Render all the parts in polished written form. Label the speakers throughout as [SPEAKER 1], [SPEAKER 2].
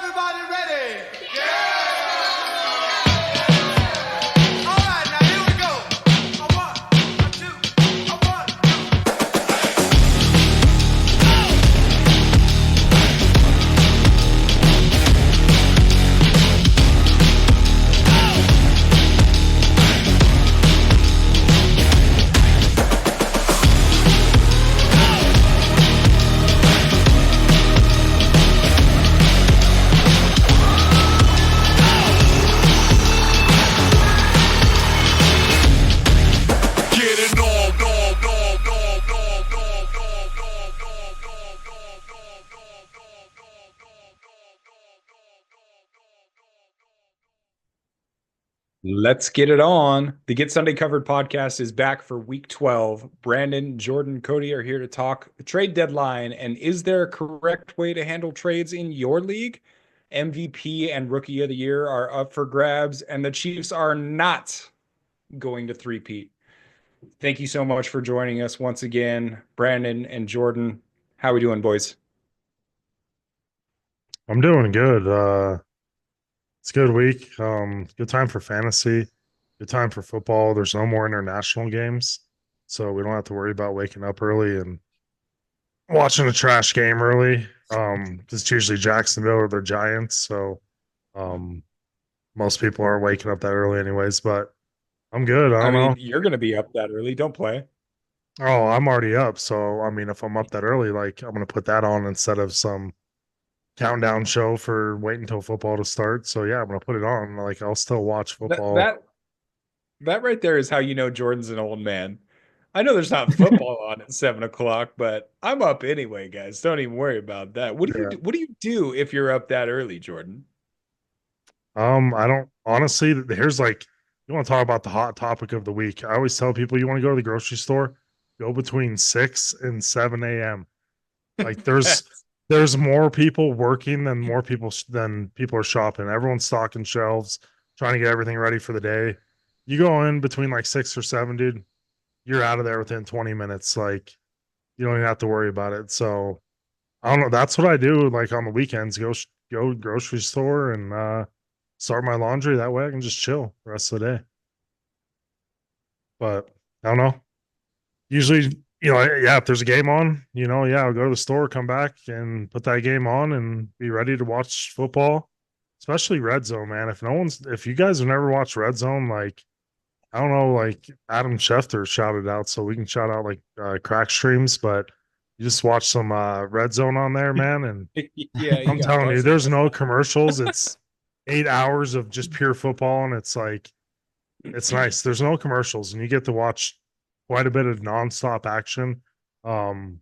[SPEAKER 1] everybody ready? Yeah! All right, now here we go. A one, a two, a one,
[SPEAKER 2] Let's get it on. The Get Sunday Covered podcast is back for week 12. Brandon, Jordan, Cody are here to talk the trade deadline. And is there a correct way to handle trades in your league? MVP and Rookie of the Year are up for grabs, and the Chiefs are not going to three-peat. Thank you so much for joining us once again, Brandon and Jordan. How are we doing, boys?
[SPEAKER 3] I'm doing good. It's a good week. Good time for fantasy. Good time for football. There's no more international games, so we don't have to worry about waking up early and watching a trash game early. It's usually Jacksonville or the Giants, so most people aren't waking up that early anyways. But I'm good. I don't know.
[SPEAKER 2] You're going to be up that early. Don't play.
[SPEAKER 3] Oh, I'm already up. So if I'm up that early, like I'm gonna put that on instead of some countdown show for waiting until football to start. So yeah, I'm gonna put it on. Like I'll still watch football.
[SPEAKER 2] That right there is how you know Jordan's an old man. I know there's not football on at 7:00, but I'm up anyway, guys. Don't even worry about that. What do you do if you're up that early, Jordan?
[SPEAKER 3] I don't honestly. Here's like, you want to talk about the hot topic of the week. I always tell people, you want to go to the grocery store, go between 6 and 7 a.m. Like there's more people working than people are shopping. Everyone's stocking shelves, trying to get everything ready for the day. You go in between like 6 or 7, dude, you're out of there within 20 minutes. Like you don't even have to worry about it. So I don't know. That's what I do. Like on the weekends, go grocery store and start my laundry. That way I can just chill the rest of the day. But I don't know. Usually, if there's a game on, I'll go to the store, come back and put that game on and be ready to watch football, especially Red Zone, man. If you guys have never watched Red Zone, like, I don't know, like Adam Schefter shouted out, so we can shout out like crack streams, but you just watch some Red Zone on there, man. And
[SPEAKER 2] Yeah,
[SPEAKER 3] I'm telling you, there's no commercials. It's 8 hours of just pure football. And it's like, it's nice. There's no commercials and you get to watch quite a bit of nonstop action. Kind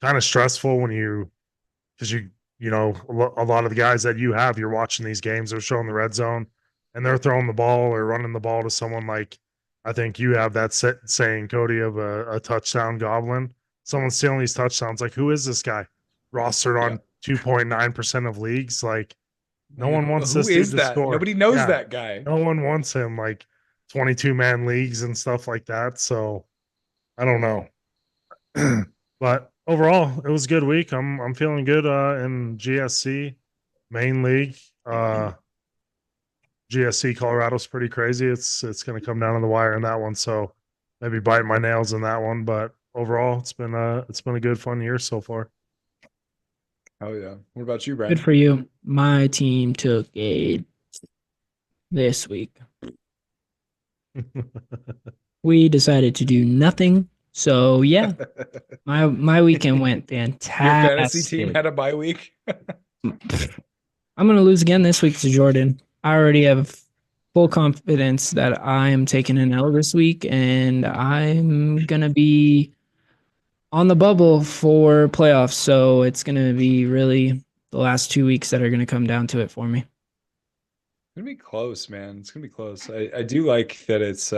[SPEAKER 3] of stressful because a lot of the guys that you're watching these games, they're showing the red zone and they're throwing the ball or running the ball to someone like, I think you have that saying, Cody, of a touchdown goblin. Someone's stealing these touchdowns. Like, who is this guy? Rostered on 2.9% of leagues. Like, no one wants this dude to score.
[SPEAKER 2] Nobody knows that guy.
[SPEAKER 3] No one wants him. Like 22-man leagues and stuff like that. So I don't know. But overall, it was a good week. I'm feeling good in GSC main league. GSC Colorado's pretty crazy. It's going to come down to the wire in that one. So maybe biting my nails in that one. But overall, it's been a good fun year so far.
[SPEAKER 2] Oh yeah. What about you, Brandon?
[SPEAKER 4] Good for you. My team took a this week. We decided to do nothing. So yeah, my weekend went fantastic.
[SPEAKER 2] Your fantasy team had a bye week.
[SPEAKER 4] I'm gonna lose again this week to Jordan. I already have full confidence that I am taking an L this week, and I'm gonna be on the bubble for playoffs. So it's gonna be really the last 2 weeks that are gonna come down to it for me.
[SPEAKER 2] It's gonna be close, man. It's gonna be close. I do like that it's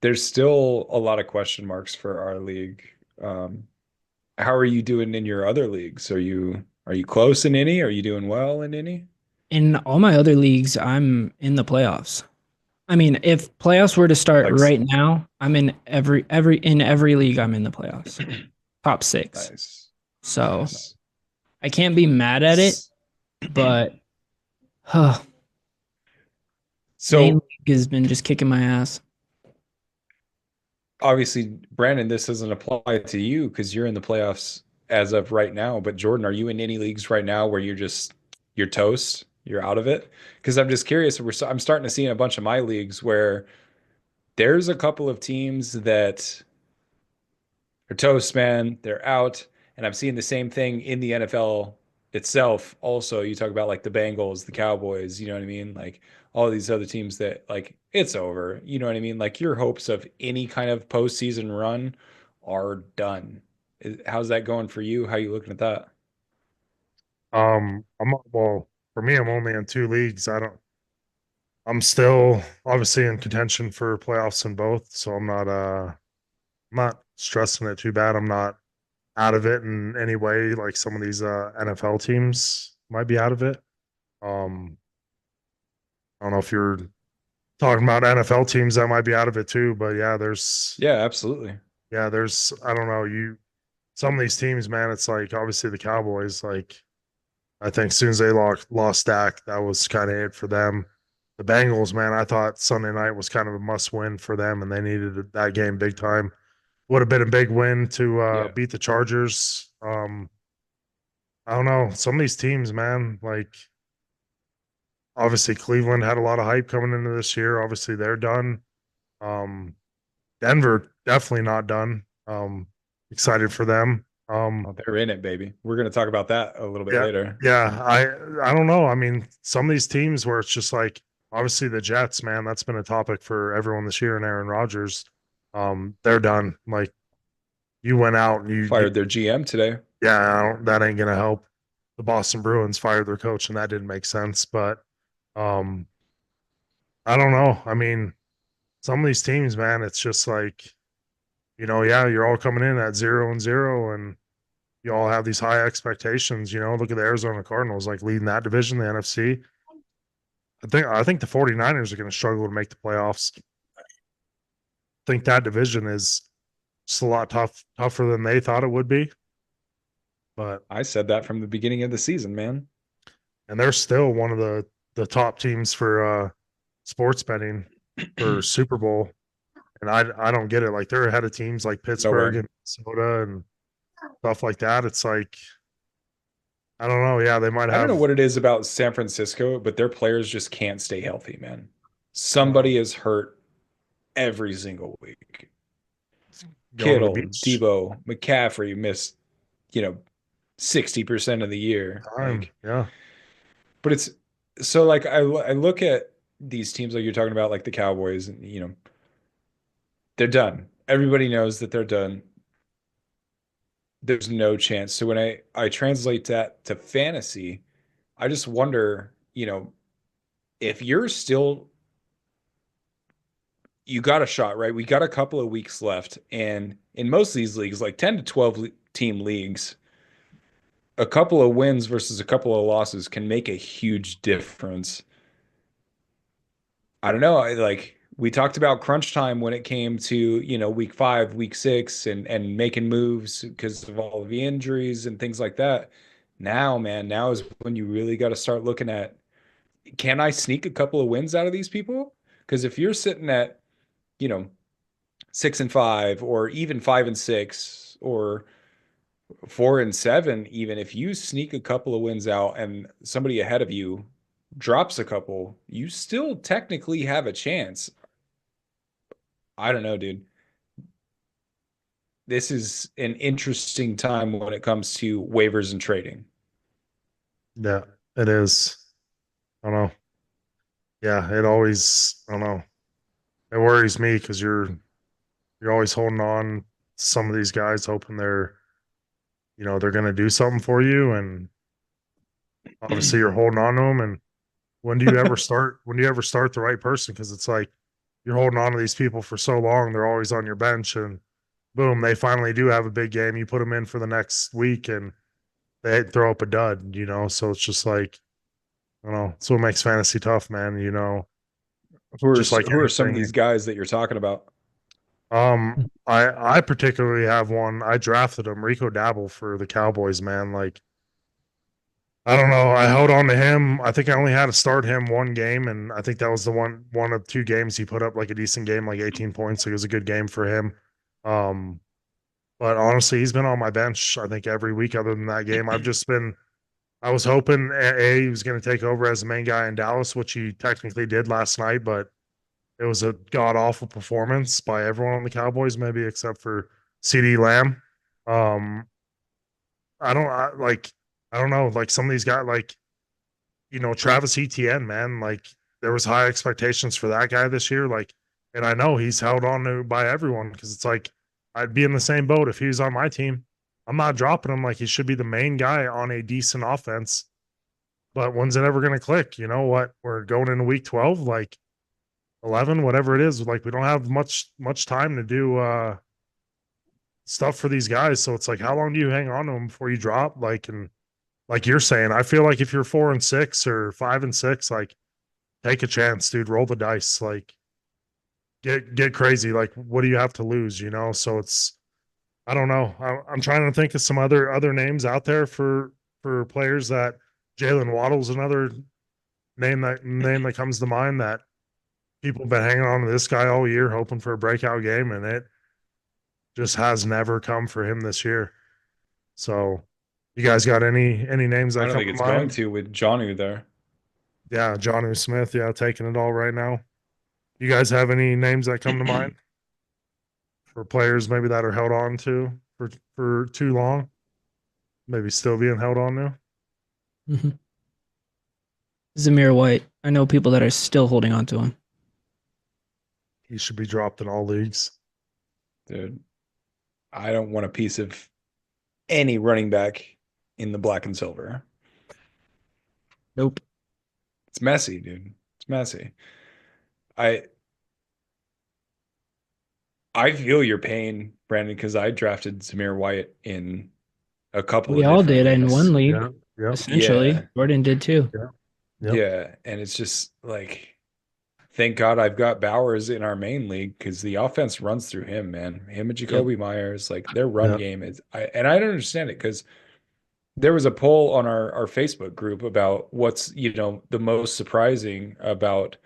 [SPEAKER 2] there's still a lot of question marks for our league. How are you doing in your other leagues? Are you close in any? Are you doing well in any?
[SPEAKER 4] In all my other leagues, I'm in the playoffs. I mean, if playoffs were to start right now, I'm in every league. I'm in the playoffs, top 6.
[SPEAKER 2] Nice.
[SPEAKER 4] So I can't be mad at it. but main
[SPEAKER 2] So
[SPEAKER 4] league has been just kicking my ass.
[SPEAKER 2] obviously, Brandon, this doesn't apply to you because you're in the playoffs as of right now. But Jordan, are you in any leagues right now where you're toast, you're out of it? Because I'm just curious. I'm starting to see in a bunch of my leagues where there's a couple of teams that are toast, man. They're out, and I'm seeing the same thing in the NFL itself. Also, you talk about like the Bengals, the Cowboys. You know what I mean? Like all these other teams that like it's over. You know what I mean? Like your hopes of any kind of postseason run are done. How's that going for you? How you looking at that?
[SPEAKER 3] Well, for me, I'm only in 2 leagues. I'm still obviously in contention for playoffs in both, so I'm not stressing it too bad. I'm not out of it in any way like some of these NFL teams might be out of it. Um, I don't know if you're talking about NFL teams that might be out of it too, but
[SPEAKER 2] Yeah, absolutely.
[SPEAKER 3] there's I don't know, some of these teams, man, it's like obviously the Cowboys, like I think as soon as they lost Dak, that was kind of it for them. The Bengals, man, I thought Sunday night was kind of a must win for them, and they needed that game big time. Would have been a big win to
[SPEAKER 2] Yeah.
[SPEAKER 3] beat the Chargers. I don't know. Some of these teams, man, like obviously Cleveland had a lot of hype coming into this year. Obviously, they're done. Um, Denver definitely not done. Excited for them.
[SPEAKER 2] Oh, they're in it, baby. We're going to talk about that a little bit
[SPEAKER 3] Yeah,
[SPEAKER 2] later.
[SPEAKER 3] yeah. I don't know. I mean, some of these teams where it's just like obviously the Jets, man, that's been a topic for everyone this year, and Aaron Rodgers. They're done. Like you went out and you
[SPEAKER 2] Fired their GM today.
[SPEAKER 3] yeah, that ain't gonna help. The Boston Bruins fired their coach, and that didn't make sense. But um, I don't know. I mean, some of these teams, man, it's just like yeah, you're all coming in at 0-0, and you all have these high expectations. Look at the Arizona Cardinals, like leading that division, the NFC. I think the 49ers are going to struggle to make the playoffs. I think that division is just a lot tougher than they thought it would be. But
[SPEAKER 2] I said that from the beginning of the season, man.
[SPEAKER 3] and they're still one of the top teams for sports betting for Super Bowl. And I don't get it. Like they're ahead of teams like Pittsburgh
[SPEAKER 2] Nowhere.
[SPEAKER 3] and Minnesota and stuff like that. It's like I don't know. Yeah, they might
[SPEAKER 2] I don't know
[SPEAKER 3] have
[SPEAKER 2] what it is about San Francisco, but their players just can't stay healthy, man.
[SPEAKER 3] um,
[SPEAKER 2] Somebody is hurt every single week.
[SPEAKER 3] going to the
[SPEAKER 2] Kittle,
[SPEAKER 3] beach
[SPEAKER 2] Debo, McCaffrey missed, you know, 60% of the year.
[SPEAKER 3] time. Yeah,
[SPEAKER 2] But it's so like I look at these teams like you're talking about, like the Cowboys, and they're done. Everybody knows that they're done. There's no chance. So when I translate that to fantasy, I just wonder, if you're still you got a shot, right? We got a couple of weeks left, and in most of these leagues, like 10 to 12 team leagues, a couple of wins versus a couple of losses can make a huge difference. I don't know. Like we talked about crunch time when it came to, week 5, week 6, and making moves because of all of the injuries and things like that. Now, man, now is when you really got to start looking at, can I sneak a couple of wins out of these people? Because if you're sitting at, you know, 6-5, or even 5-6, or 4-7, even if you sneak a couple of wins out and somebody ahead of you drops a couple, you still technically have a chance. I don't know, dude. This is an interesting time when it comes to waivers and trading.
[SPEAKER 3] yeah, it is. I don't know. Yeah, it always. I don't know. It worries me because you're always holding on to some of these guys, hoping they're going to do something for you, and obviously you're holding on to them. And when do you ever start? When do you ever start the right person? Because it's like you're holding on to these people for so long; they're always on your bench, and boom, they finally do have a big game. You put them in for the next week, and they throw up a dud. So it's just like I don't know. It's what makes fantasy tough, man. Just like
[SPEAKER 2] Who are some of
[SPEAKER 3] anything.
[SPEAKER 2] these guys that you're talking about?
[SPEAKER 3] I particularly have one. I drafted him, Rico Dabble, for the Cowboys, man. Like I don't know. I held on to him. I think I only had to start him one game, and I think that was the one of two games he put up like a decent game, like 18 points. So it was a good game for him. Um, but honestly, he's been on my bench, I think, every week other than that game. I was hoping he was going to take over as the main guy in Dallas, which he technically did last night, but it was a god awful performance by everyone on the Cowboys, maybe except for CD Lamb. Um, I don't know, like some of these guys, like, Travis Etienne, man, like there was high expectations for that guy this year. Like, and I know he's held on to by everyone because it's like I'd be in the same boat if he was on my team. I'm not dropping him. Like he should be the main guy on a decent offense. But when's it ever going to click? You know what? We're going into week 12, like 11, whatever it is. Like we don't have much time to do stuff for these guys. So it's like, how long do you hang on to them before you drop? Like, and like you're saying, I feel like if you're 4-6 or 5-6, like take a chance, dude. Roll the dice. Like get crazy. Like what do you have to lose? So it's I don't know. I'm trying to think of some other names out there for players that Jalen Waddle's another name that comes to mind that people have been hanging on to this guy all year, hoping for a breakout game, and it just has never come for him this year. So you guys got any names
[SPEAKER 2] I
[SPEAKER 3] that
[SPEAKER 2] don't
[SPEAKER 3] come
[SPEAKER 2] think
[SPEAKER 3] to
[SPEAKER 2] it's going
[SPEAKER 3] mind?
[SPEAKER 2] to with Johnny there.
[SPEAKER 3] Yeah, Johnny Smith, yeah, taking it all right now. You guys have any names that come to mind for players maybe that are held on to for too long? Maybe still being held on to?
[SPEAKER 4] Mhm. Zamir White. I know people that are still holding on to him.
[SPEAKER 3] He should be dropped in all leagues.
[SPEAKER 2] Dude, I don't want a piece of any running back in the black and silver.
[SPEAKER 4] Nope.
[SPEAKER 2] It's messy, dude. It's messy. I I feel your pain, Brandon, because I drafted Samir White in a couple
[SPEAKER 4] We
[SPEAKER 2] of
[SPEAKER 4] all
[SPEAKER 2] different
[SPEAKER 4] did in
[SPEAKER 2] leagues.
[SPEAKER 4] one league,
[SPEAKER 3] Yeah, yeah,
[SPEAKER 4] essentially.
[SPEAKER 2] Yeah,
[SPEAKER 4] Jordan did too.
[SPEAKER 3] yeah, yep.
[SPEAKER 2] yeah. And it's just like, thank God I've got Bowers in our main league because the offense runs through him, man. Him and
[SPEAKER 4] Yep.
[SPEAKER 2] Jacoby Myers, like their run
[SPEAKER 3] Yeah.
[SPEAKER 2] game is and I don't understand it because there was a poll on our Facebook group about what's, the most surprising about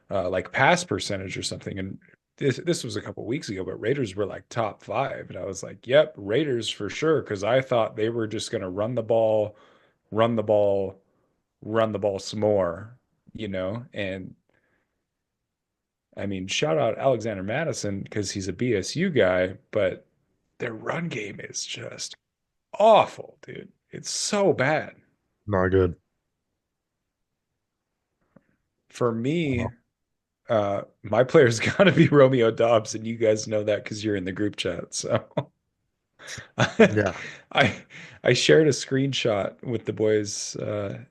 [SPEAKER 2] like pass percentage or something. And this was a couple weeks ago, but Raiders were like top 5. And I was like, yep, Raiders for sure. Cause I thought they were just gonna run the ball, run the ball, run the ball some more, and I mean, shout out Alexander Madison because he's a BSU guy, but their run game is just awful, dude. It's so bad.
[SPEAKER 3] Not good.
[SPEAKER 2] For me,
[SPEAKER 3] Wow.
[SPEAKER 2] my player's got to be Romeo Dobbs, and you guys know that because you're in the group chat. So
[SPEAKER 3] Yeah.
[SPEAKER 2] I I shared a screenshot with the boys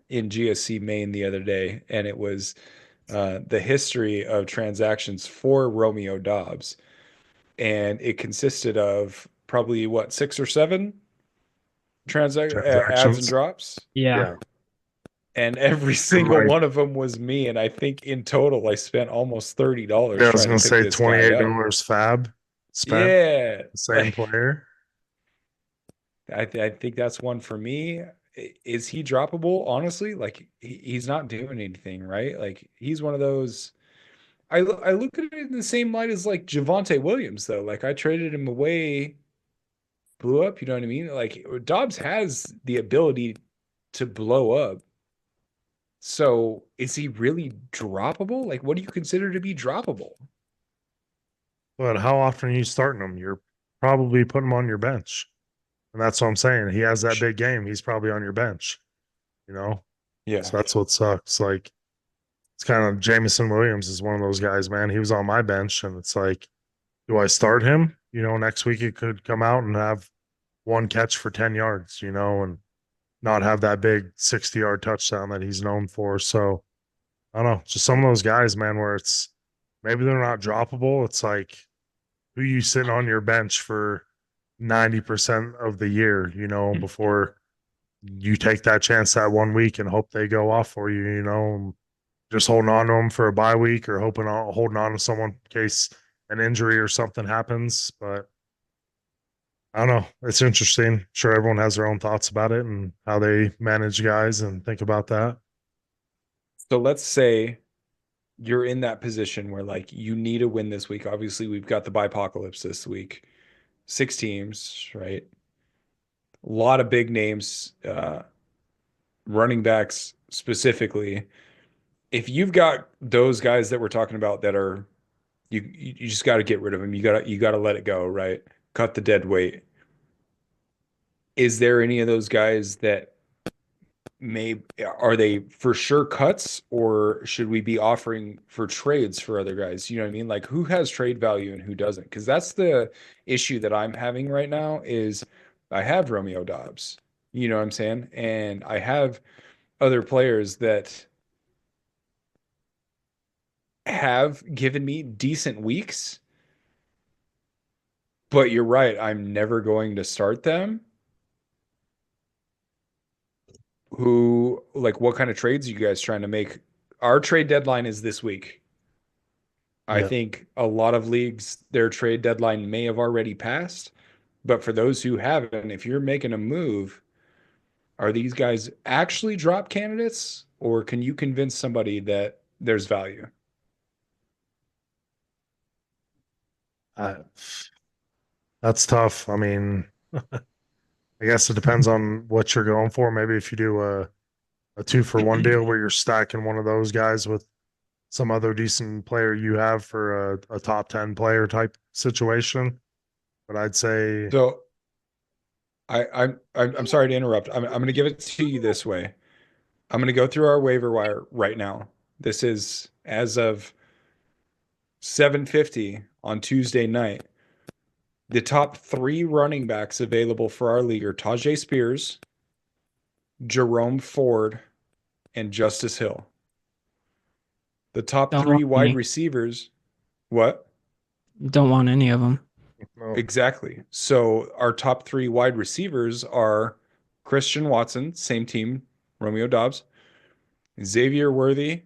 [SPEAKER 2] in GSC Maine the other day, and it was the history of transactions for Romeo Dobbs, and it consisted of probably what 6 or 7 adds and
[SPEAKER 3] Transactions.
[SPEAKER 2] drops,
[SPEAKER 4] Yeah.
[SPEAKER 3] Yeah.
[SPEAKER 2] and every single
[SPEAKER 3] Right.
[SPEAKER 2] one of them was me. And I think in total I spent almost $30
[SPEAKER 3] Yeah, I was
[SPEAKER 2] trying to
[SPEAKER 3] gonna
[SPEAKER 2] pick
[SPEAKER 3] say
[SPEAKER 2] this guy up.
[SPEAKER 3] $28 fab spent
[SPEAKER 2] Yeah,
[SPEAKER 3] the same
[SPEAKER 2] like
[SPEAKER 3] player.
[SPEAKER 2] I think that's one for me. Is he droppable? Honestly, like he's not doing anything, right? Like he's one of those. I look at it in the same light as like Javonte Williams, though. Like I traded him away, blew up. You know what I mean? Like Dobbs has the ability to blow up. So is he really droppable? Like, what do you consider to be droppable?
[SPEAKER 3] But how often are you starting him? You're probably putting him on your bench. And that's what I'm saying. He has that big game. He's probably on your bench, you know?
[SPEAKER 2] Yeah.
[SPEAKER 3] So that's what sucks. Like it's kind of Jamison Williams is one of those guys, man. He was on my bench and it's like, do I start him? Next week he could come out and have one catch for 10 yards, and not have that big 60-yard touchdown that he's known for. So I don't know, just some of those guys, man, where it's maybe they're not droppable. It's like who you sitting on your bench for 90% of the year, before you take that chance that one week and hope they go off for you, and just holding on to them for a bye week or holding on to someone in case an injury or something happens. But I don't know. It's interesting. Sure, everyone has their own thoughts about it and how they manage guys and think about that.
[SPEAKER 2] So let's say you're in that position where like you need a win this week. Obviously, we've got the bipocalypse this week. 6 teams, right? A lot of big names, running backs specifically. If you've got those guys that we're talking about that are you just got to get rid of them. You got to let it go, right? Cut the dead weight. Is there any of those guys that may are they for sure cuts, or should we be offering for trades for other guys? You know what I mean? Like who has trade value and who doesn't? Because that's the issue that I'm having right now is I have Romeo Dobbs, you know what I'm saying? And I have other players that have given me decent weeks, but you're right, I'm never going to start them. Who like what kind of trades are you guys trying to make? Our trade deadline is this week. I
[SPEAKER 3] Yeah.
[SPEAKER 2] think a lot of leagues, their trade deadline may have already passed. But for those who haven't, if you're making a move, are these guys actually drop candidates, or can you convince somebody that there's value?
[SPEAKER 3] Uh, that's tough. I mean, I guess it depends on what you're going for. Maybe if you do a 2-for-1 deal where you're stacking one of those guys with some other decent player you have for a top 10 player type situation. But I'd say,
[SPEAKER 2] So I'm sorry to interrupt. I'm going to give it to you this way. I'm going to go through our waiver wire right now. This is as of 7:50 on Tuesday night. The top three running backs available for our league are Tajay Spears, Jerome Ford, and Justice Hill. The top
[SPEAKER 4] Don't want
[SPEAKER 2] three wide
[SPEAKER 4] any.
[SPEAKER 2] receivers, what?
[SPEAKER 4] Don't want any of them.
[SPEAKER 3] no,
[SPEAKER 2] Exactly. So our top three wide receivers are Christian Watson, same team, Romeo Dobbs, Xavier Worthy,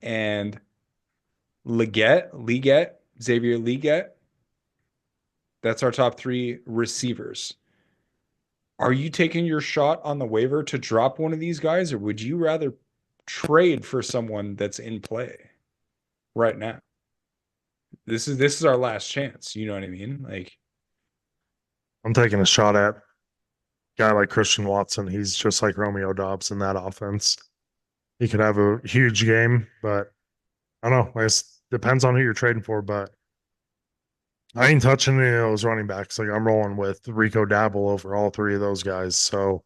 [SPEAKER 2] and Xavier Leggett. That's our top three receivers. Are you taking your shot on the waiver to drop one of these guys, or would you rather trade for someone that's in play right now? This is our last chance. You know what I mean? Like,
[SPEAKER 3] I'm taking a shot at a guy like Christian Watson. He's just like Romeo Dobbs in that offense. He could have a huge game, but I don't know. I guess depends on who you're trading for, but I ain't touching any of those running backs. Like I'm rolling with Rico Dabble over all three of those guys. So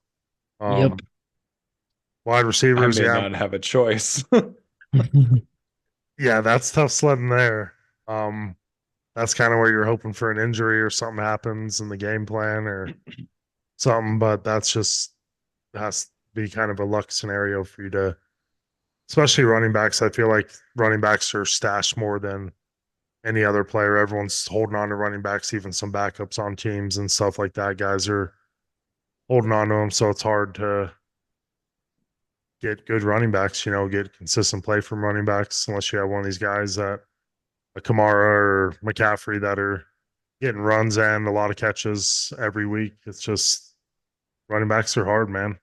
[SPEAKER 4] Yep.
[SPEAKER 3] wide
[SPEAKER 2] I
[SPEAKER 3] receivers,
[SPEAKER 2] may
[SPEAKER 3] yeah.
[SPEAKER 2] not have a choice.
[SPEAKER 3] Yeah, that's tough sledding there. Um, that's kind of where you're hoping for an injury or something happens in the game plan or something, but that's just has to be kind of a luck scenario for you to, especially running backs. I feel like running backs are stashed more than any other player. Everyone's holding on to running backs, even some backups on teams and stuff like that. Guys are holding on to them, so it's hard to get good running backs. Get consistent play from running backs unless you have one of these guys that a Kamara or McCaffrey that are getting runs and a lot of catches every week. It's just running backs are hard, man.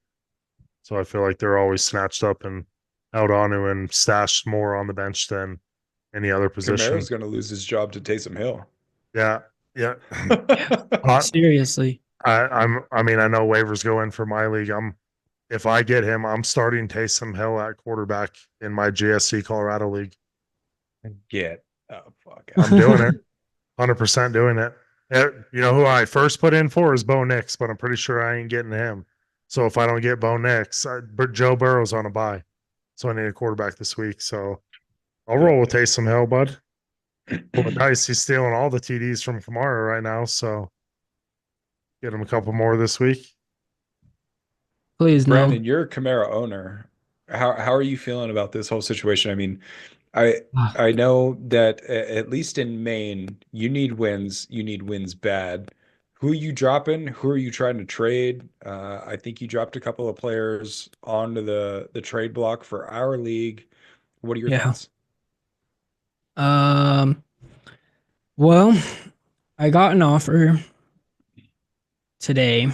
[SPEAKER 3] So I feel like they're always snatched up and held onto and stashed more on the bench than any other position.
[SPEAKER 2] Kamara's going to lose his job to Taysom Hill.
[SPEAKER 3] Yeah, yeah.
[SPEAKER 4] Yeah. Seriously.
[SPEAKER 3] I mean, I know waivers go in for my league. If I get him, I'm starting Taysom Hill at quarterback in my GSC Colorado league.
[SPEAKER 2] Get fuck
[SPEAKER 3] I'm doing it, 100% doing it. You know who I first put in for is Bo Nix, but I'm pretty sure I ain't getting him. So if I don't get Bo Nix, but Joe Burrow's on a bye, so I need a quarterback this week. So I'll roll with Taysom Hill, bud. Well, nice. He's stealing all the TDs from Kamara right now, so get him a couple more this week.
[SPEAKER 4] Please no.
[SPEAKER 2] Brandon, you're a Camaro owner. How are you feeling about this whole situation? I mean, I
[SPEAKER 4] Ah,
[SPEAKER 2] I know that at least in Maine, you need wins. You need wins bad. Who are you dropping? Who are you trying to trade? I think you dropped a couple of players onto the trade block for our league. What are your
[SPEAKER 4] yeah.
[SPEAKER 2] thoughts?
[SPEAKER 4] Um. Well, I got an offer today.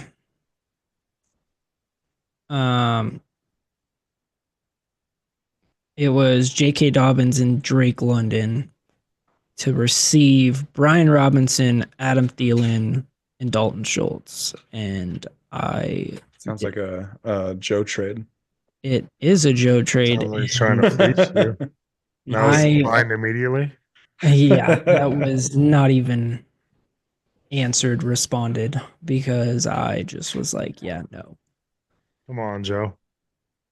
[SPEAKER 4] It was J.K. Dobbins and Drake London to receive Brian Robinson, Adam Thielen, and Dalton Schultz. And
[SPEAKER 2] Sounds like a Joe trade.
[SPEAKER 4] it is a Joe trade.
[SPEAKER 3] Sounds like he's trying to fleece you. That was
[SPEAKER 4] I-
[SPEAKER 3] declined immediately.
[SPEAKER 4] Yeah, that was not even responded because I just was like, yeah, no,
[SPEAKER 3] Come on, Joe.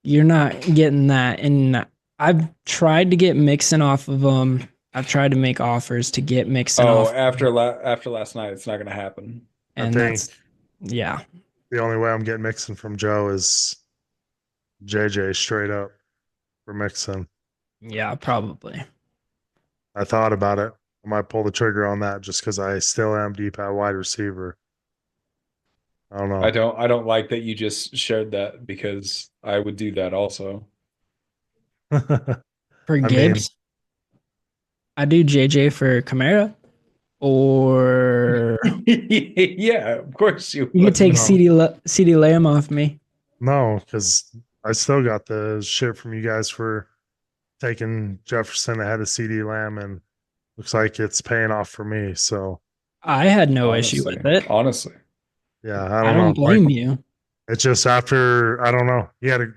[SPEAKER 4] you're not getting that. And I've tried to get Mixon off of them. I've tried to make offers to get Mixon
[SPEAKER 2] Oh,
[SPEAKER 4] off.
[SPEAKER 2] after last night, it's not going to happen.
[SPEAKER 4] And
[SPEAKER 3] think-
[SPEAKER 4] that's, yeah.
[SPEAKER 3] The only way I'm getting Mixon from Joe is JJ straight up for Mixon.
[SPEAKER 4] Yeah, probably.
[SPEAKER 3] I thought about it. I might pull the trigger on that just because I still am deep at wide receiver. I don't know.
[SPEAKER 2] I don't like that you just shared that because I would do that also.
[SPEAKER 4] For
[SPEAKER 3] I mean-
[SPEAKER 4] Gibbs, I do JJ for Kamara, or
[SPEAKER 2] Yeah, of course you
[SPEAKER 4] you
[SPEAKER 2] would.
[SPEAKER 4] could take
[SPEAKER 3] No.
[SPEAKER 4] CD Lamb off me.
[SPEAKER 3] No, because I still got the shit from you guys for taking Jefferson ahead of CD Lamb, and looks like it's paying off for me. So
[SPEAKER 4] I had no issue
[SPEAKER 2] Honestly,
[SPEAKER 4] with it.
[SPEAKER 2] honestly.
[SPEAKER 3] yeah,
[SPEAKER 4] I
[SPEAKER 3] I
[SPEAKER 4] don't
[SPEAKER 3] don't know.
[SPEAKER 4] blame
[SPEAKER 3] Like,
[SPEAKER 4] you.
[SPEAKER 3] it's just after I don't know.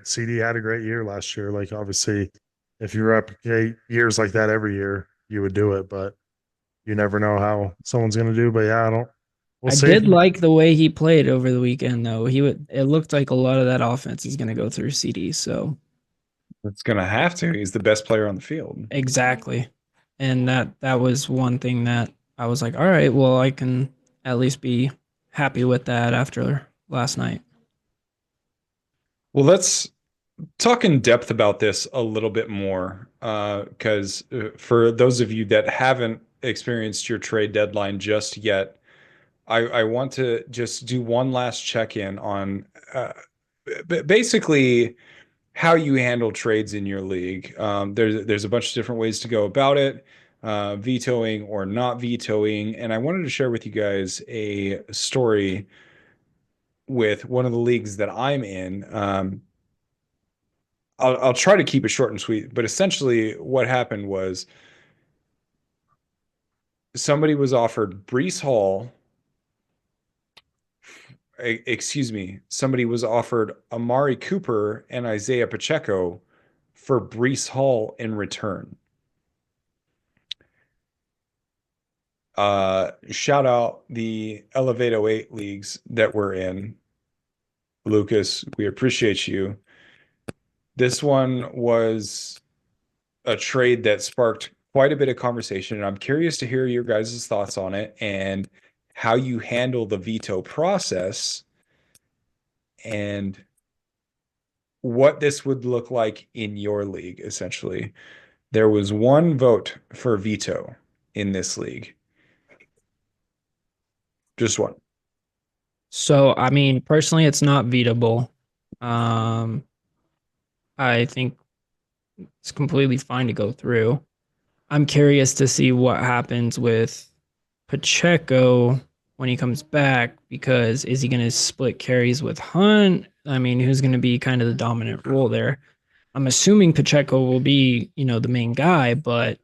[SPEAKER 3] CD had a great year last year. Like obviously, if you replicate years like that every year, you would do it. But you never know how someone's gonna do. But yeah, I don't. We'll
[SPEAKER 4] I
[SPEAKER 3] see.
[SPEAKER 4] did like the way he played over the weekend, though. It looked like a lot of that offense is going to go through CD. So
[SPEAKER 2] It's going to have to. He's the best player on the field.
[SPEAKER 4] exactly, and that was one thing that I was like, all right, well, I can at least be happy with that after last night.
[SPEAKER 2] Well, let's talk in depth about this a little bit more because for those of you that haven't experienced your trade deadline just yet, I want to just do one last check-in on basically how you handle trades in your league. There's a bunch of different ways to go about it, vetoing or not vetoing, and I wanted to share with you guys a story with one of the leagues that I'm in. I'll try to keep it short and sweet, but essentially what happened was somebody was offered Brees Hall. Excuse me, somebody was offered Amari Cooper and Isaiah Pacheco for Brees Hall in return. Shout out the Elevato 8 leagues that we're in. Lucas, we appreciate you. This one was a trade that sparked quite a bit of conversation, and I'm curious to hear your guys' thoughts on it and how you handle the veto process and what this would look like in your league, essentially. There was one vote for veto in this league. Just one.
[SPEAKER 4] So, I mean, personally, it's not vetoable. I think it's completely fine to go through. I'm curious to see what happens with Pacheco when he comes back, because is he going to split carries with Hunt? I mean, who's going to be kind of the dominant role there? I'm assuming Pacheco will be, the main guy, but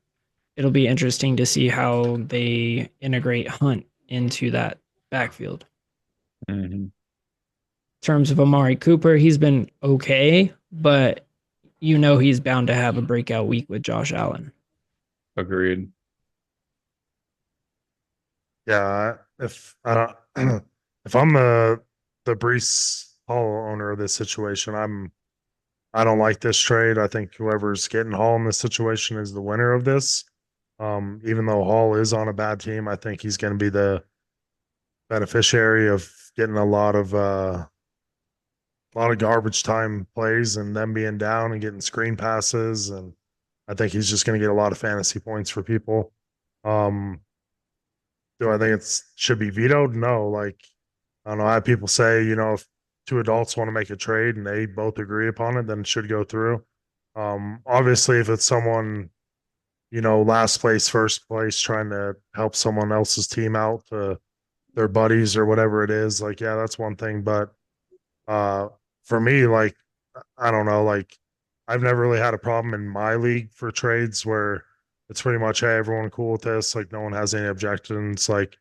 [SPEAKER 4] it'll be interesting to see how they integrate Hunt into that backfield.
[SPEAKER 2] Mm-hmm.
[SPEAKER 4] Terms of Amari Cooper, he's been okay, but he's bound to have a breakout week with Josh Allen.
[SPEAKER 2] Agreed.
[SPEAKER 3] Yeah, if I don't, if I'm the Brees Hall owner of this situation, I don't like this trade. I think whoever's getting Hall in this situation is the winner of this. Even though Hall is on a bad team, I think he's going to be the beneficiary of getting a lot of garbage time plays and them being down and getting screen passes, and I think he's just going to get a lot of fantasy points for people. Do I think it should be vetoed? No. Like, I don't know. I have people say, if two adults want to make a trade and they both agree upon it, then it should go through. Obviously, if it's someone, last place, first place, trying to help someone else's team out to their buddies or whatever it is. Like, yeah, that's one thing. But uh, for me, like, I don't know, like, I've never really had a problem in my league for trades where it's pretty much, hey, everyone cool with this. Like, no one has any objections. Like,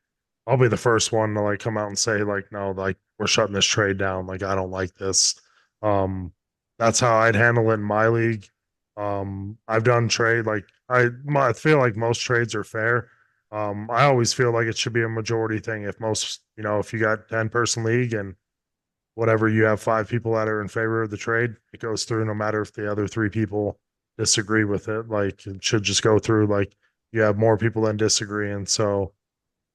[SPEAKER 3] I'll be the first one to like come out and say, like, no, like, we're shutting this trade down. Like, I don't like this. Um, that's how I'd handle it in my league. I've done trade like I feel like most trades are fair. I always feel like it should be a majority thing. If most, if you got 10-person league and whatever, you have 5 people that are in favor of the trade, it goes through no matter if the other 3 people disagree with it. Like it should just go through. Like you have more people than disagree, and so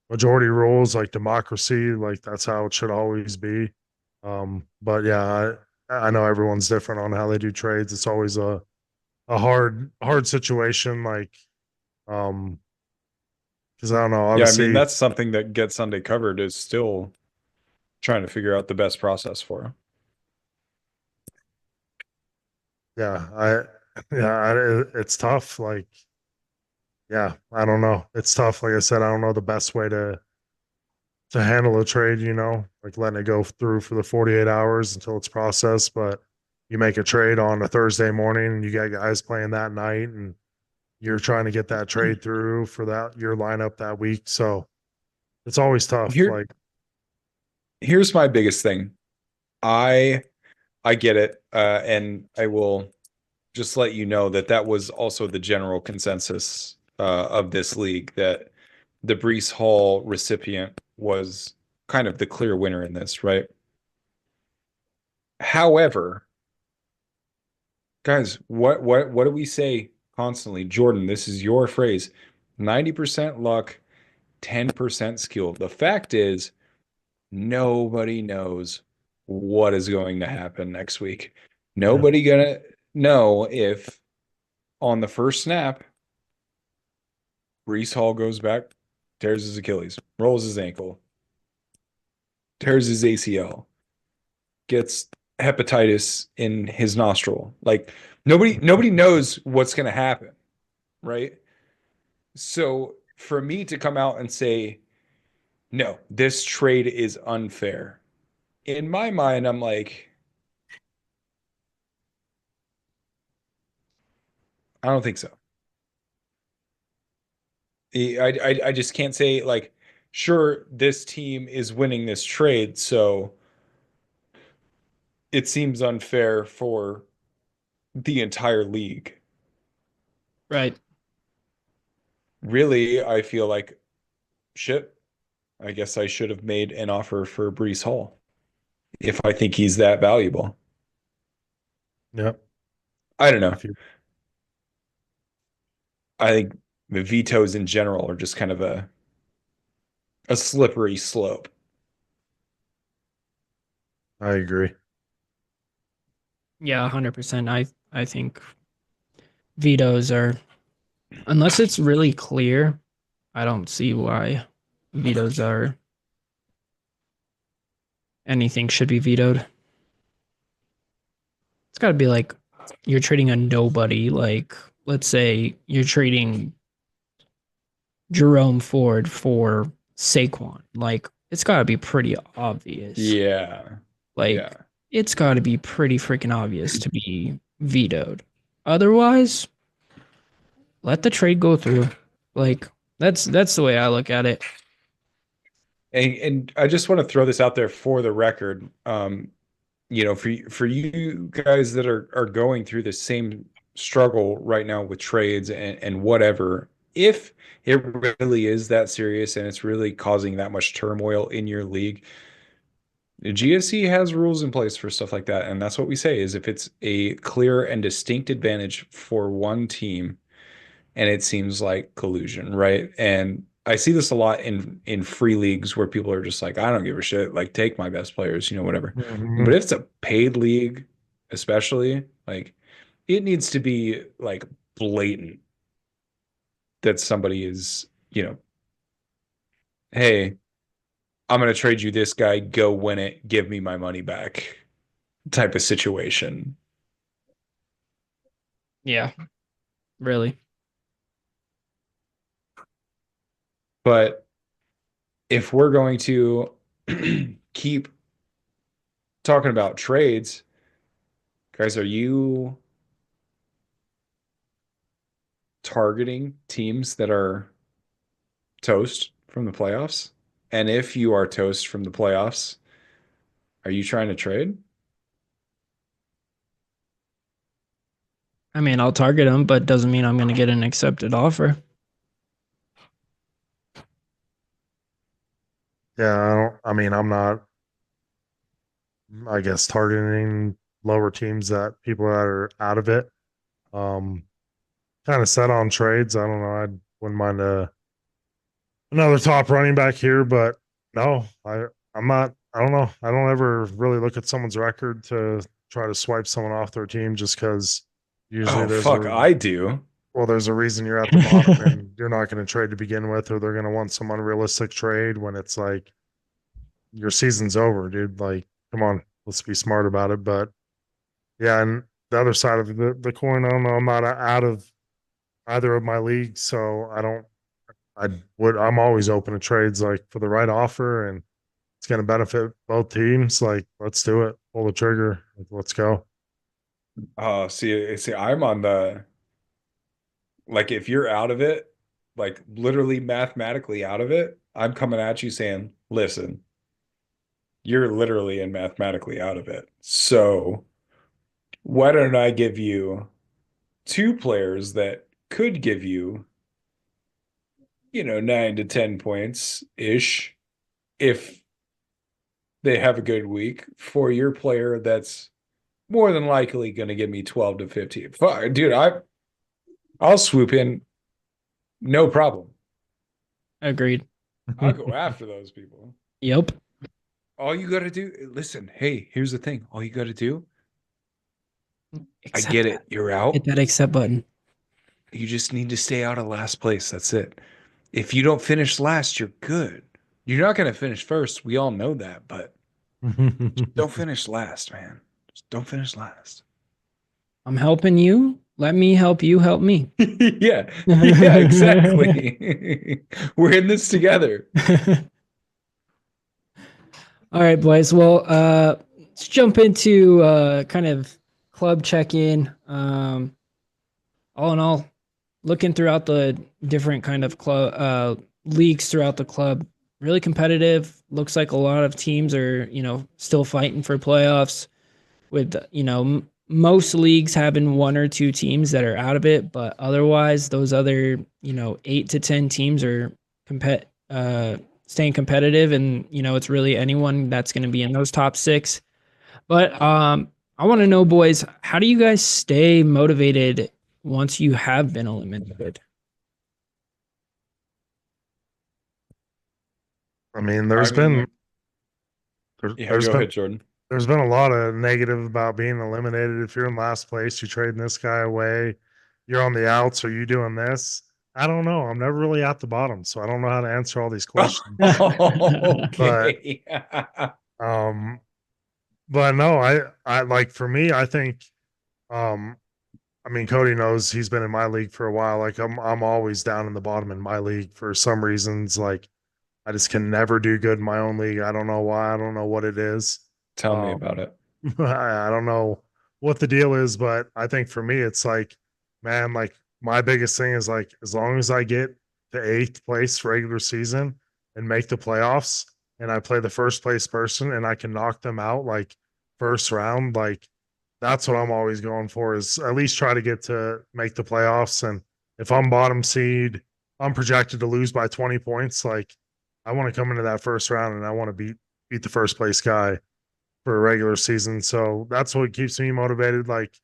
[SPEAKER 3] majority rules, like democracy, like that's how it should always be. But yeah, I know everyone's different on how they do trades. It's always a hard situation, like um because I don't know,
[SPEAKER 2] Yeah, I mean,
[SPEAKER 3] obviously.
[SPEAKER 2] that's something that Get Sunday Covered is still trying to figure out the best process for.
[SPEAKER 3] Yeah, it's tough. Like, yeah, I don't know. It's tough. Like I said, I don't know the best way to handle a trade, like letting it go through for the 48 hours until it's processed. But you make a trade on a Thursday morning and you got guys playing that night and you're trying to get that trade through for that your lineup that week. So it's always tough.
[SPEAKER 2] Here,
[SPEAKER 3] Like,
[SPEAKER 2] here's my biggest thing. I I get it, and I will just let you know that that was also the general consensus of this league, that the Brees Hall recipient was kind of the clear winner in this, right? However, guys, what do we say constantly? Jordan, this is your phrase. 90% luck, 10% skill. The fact is, nobody knows what is going to happen next week.
[SPEAKER 3] yeah.
[SPEAKER 2] Nobody gonna know if on the first snap, Brees Hall goes back, tears his Achilles, rolls his ankle, tears his ACL, gets hepatitis in his nostril. Like nobody knows what's gonna happen, right? So for me to come out and say, no, this trade is unfair. In my mind, I'm like, I don't think so. I just can't say like, sure, this team is winning this trade, so it seems unfair for the entire league.
[SPEAKER 4] Right.
[SPEAKER 2] Really, I feel like shit. I guess I should have made an offer for Brees Hall if I think he's that valuable.
[SPEAKER 3] Yep.
[SPEAKER 2] I don't know.
[SPEAKER 3] If you,
[SPEAKER 2] I think the vetoes in general are just kind of a slippery slope.
[SPEAKER 3] I agree.
[SPEAKER 4] Yeah, 100%. I think vetoes are, unless it's really clear, I don't see why vetoes are anything should be vetoed. It's got to be like you're trading a nobody. Like, let's say you're trading Jerome Ford for Saquon. Like, it's got to be pretty obvious.
[SPEAKER 2] Yeah.
[SPEAKER 4] Like,
[SPEAKER 2] Yeah.
[SPEAKER 4] it's got to be pretty freaking obvious to be vetoed. Otherwise, let the trade go through. Like, that's the way I look at it.
[SPEAKER 2] And I just want to throw this out there for the record. For you guys that are going through the same struggle right now with trades and whatever, if it really is that serious and it's really causing that much turmoil in your league, the GSC has rules in place for stuff like that. And that's what we say is if it's a clear and distinct advantage for one team and it seems like collusion, right? And I see this a lot in free leagues where people are just like, I don't give a shit, like take my best players, whatever.
[SPEAKER 3] Mhm.
[SPEAKER 2] But if it's a paid league, especially, like it needs to be like blatant that somebody is, hey, I'm gonna trade you this guy, go win it, give me my money back type of situation.
[SPEAKER 4] Yeah, really.
[SPEAKER 2] But if we're going to keep talking about trades, guys, are you targeting teams that are toast from the playoffs? And if you are toast from the playoffs, are you trying to trade?
[SPEAKER 4] I mean, I'll target them, but doesn't mean I'm going to get an accepted offer.
[SPEAKER 3] Yeah, I'm not, I guess, targeting lower teams that people that are out of it. Um, Kind of set on trades. I don't know. I wouldn't mind another top running back here, but no, I'm not. I don't know. I don't ever really look at someone's record to try to swipe someone off their team just because usually
[SPEAKER 2] Oh, fuck, I do.
[SPEAKER 3] there's a reason you're at the bottom and you're not going to trade to begin with, or they're going to want some unrealistic trade when it's like your season's over, dude. Like, come on, let's be smart about it. But yeah, and the other side of the coin, I don't know. I'm not out of either of my leagues, so I'm always open to trades like for the right offer and it's going to benefit both teams. Like, let's do it. Pull the trigger. Like, let's go.
[SPEAKER 2] Oh, see, I'm on the like if you're out of it, like literally mathematically out of it, I'm coming at you saying, listen, you're literally and mathematically out of it. So why don't I give you two players that could give you, 9 to 10 points ish if they have a good week for your player that's more than likely going to give me 12 to 15. Fuck, dude, I'll swoop in, no problem.
[SPEAKER 4] Agreed.
[SPEAKER 2] I'll go after those people.
[SPEAKER 4] Yep.
[SPEAKER 2] All you got to do, listen, hey, here's the thing. All you got to do, I get it. You're out.
[SPEAKER 4] Hit that accept button.
[SPEAKER 2] You just need to stay out of last place. That's it. If you don't finish last, you're good. You're not going to finish first. We all know that, but don't finish last, man. Just don't finish last.
[SPEAKER 4] I'm helping you. Let me help you help me.
[SPEAKER 2] Yeah, exactly. We're in this together.
[SPEAKER 4] All right, boys. Well, let's jump into kind of club check-in. All in all, looking throughout the different kind of club leagues throughout the club, really competitive. Looks like a lot of teams are, still fighting for playoffs. With most leagues having one or two teams that are out of it, but otherwise, those other 8 to 10 teams are staying competitive, and it's really anyone that's going to be in those top six. But I want to know, boys, how do you guys stay motivated once you have been eliminated?
[SPEAKER 3] I mean,
[SPEAKER 2] Yeah,
[SPEAKER 3] there's
[SPEAKER 2] go
[SPEAKER 3] been
[SPEAKER 2] ahead, Jordan.
[SPEAKER 3] there's been a lot of negative about being eliminated. If you're in last place, you're trading this guy away. You're on the outs. Are you doing this? I don't know. I'm never really at the bottom, so I don't know how to answer all these questions.
[SPEAKER 2] Okay.
[SPEAKER 3] Um, but no, I like for me, I think, um, I mean, Cody knows he's been in my league for a while. Like I'm always down in the bottom in my league for some reasons. Like I just can never do good in my own league. I don't know why. I don't know what it is.
[SPEAKER 2] Tell me
[SPEAKER 3] Um,
[SPEAKER 2] about it.
[SPEAKER 3] I don't know what the deal is, but I think for me, it's like, man, like my biggest thing is like, as long as I get to eighth place regular season and make the playoffs and I play the first place person and I can knock them out like first round, like that's what I'm always going for is at least try to get to make the playoffs. And if I'm bottom seed, I'm projected to lose by 20 points. Like I want to come into that first round and I want to beat the first place guy for a regular season. So that's what keeps me motivated. Like,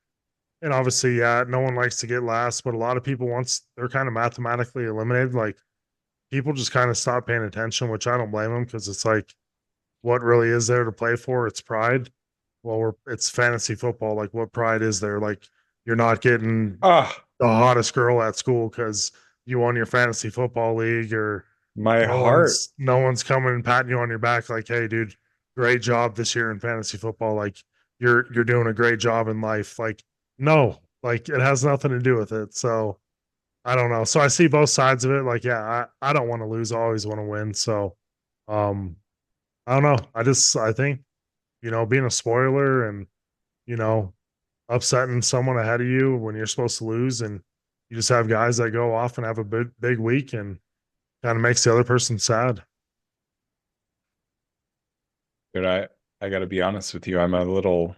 [SPEAKER 3] and obviously, yeah, no one likes to get last, but a lot of people, once they're kind of mathematically eliminated, like people just kind of stop paying attention, which I don't blame them because it's like, what really is there to play for? It's pride. Well, it's fantasy football. Like, what pride is there? Like, you're not getting
[SPEAKER 2] Ah,
[SPEAKER 3] the hottest girl at school because you won your fantasy football league, or
[SPEAKER 2] my heart.
[SPEAKER 3] no one's coming and patting you on your back like, hey, dude, great job this year in fantasy football. Like you're doing a great job in life. Like, no, like it has nothing to do with it. So I don't know. So I see both sides of it. Like, yeah, I don't want to lose. I always want to win. So Um, I don't know. I think, being a spoiler and, you know, upsetting someone ahead of you when you're supposed to lose, and you just have guys that go off and have a big week and kind of makes the other person sad.
[SPEAKER 2] But I got to be honest with you. I'm a little.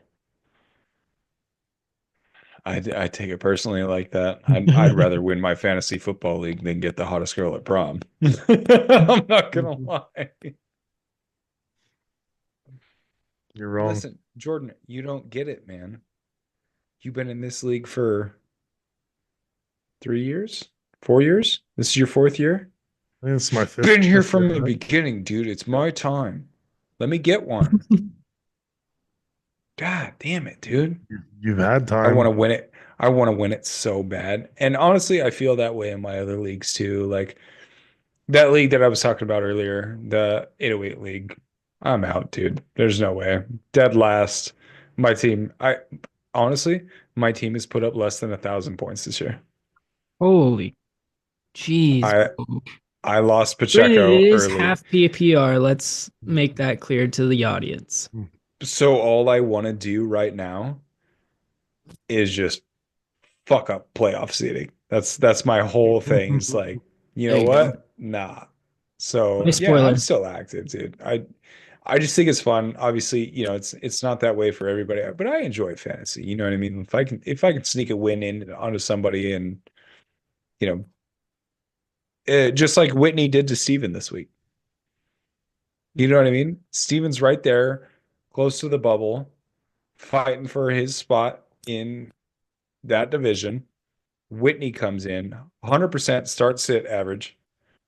[SPEAKER 2] I take it personally like that. I'd rather win my fantasy football league than get the hottest girl at prom. I'm not gonna lie.
[SPEAKER 3] You're wrong.
[SPEAKER 2] Listen, Jordan, you don't get it, man. You've been in this league for 3 years, 4 years. This is your fourth year.
[SPEAKER 3] I think it's my fifth.
[SPEAKER 2] Been here
[SPEAKER 3] fifth
[SPEAKER 2] from
[SPEAKER 3] year,
[SPEAKER 2] the
[SPEAKER 3] right?
[SPEAKER 2] beginning, dude. It's my time. Let me get one. God damn it, dude.
[SPEAKER 3] You've had
[SPEAKER 2] I want
[SPEAKER 3] time.
[SPEAKER 2] to win it. I want to win it so bad. And honestly, I feel that way in my other leagues too. Like that league that I was talking about earlier, the 808 league. I'm out, dude. There's no way. Dead last. My team, I honestly, my team has put up less than 1,000 points this year.
[SPEAKER 4] Holy jeez,
[SPEAKER 2] I
[SPEAKER 4] bro.
[SPEAKER 2] I lost
[SPEAKER 4] Granted, it
[SPEAKER 2] Pacheco
[SPEAKER 4] is
[SPEAKER 2] early.
[SPEAKER 4] half PPR. Let's make that clear to the audience.
[SPEAKER 2] So all I want to do right now is just fuck up playoff seeding. That's my whole thing. It's like, you
[SPEAKER 4] There
[SPEAKER 2] know
[SPEAKER 4] you go.
[SPEAKER 2] what? Nah. So
[SPEAKER 4] My
[SPEAKER 2] yeah, I'm
[SPEAKER 4] spoiler.
[SPEAKER 2] still active, dude. I just think it's fun. Obviously, it's not that way for everybody, but I enjoy fantasy. You know what I mean? If I can sneak a win in onto somebody and you know, just like Whitney did to Steven this week. You know what I mean? Steven's right there, close to the bubble, fighting for his spot in that division. Whitney comes in, 100% start sit average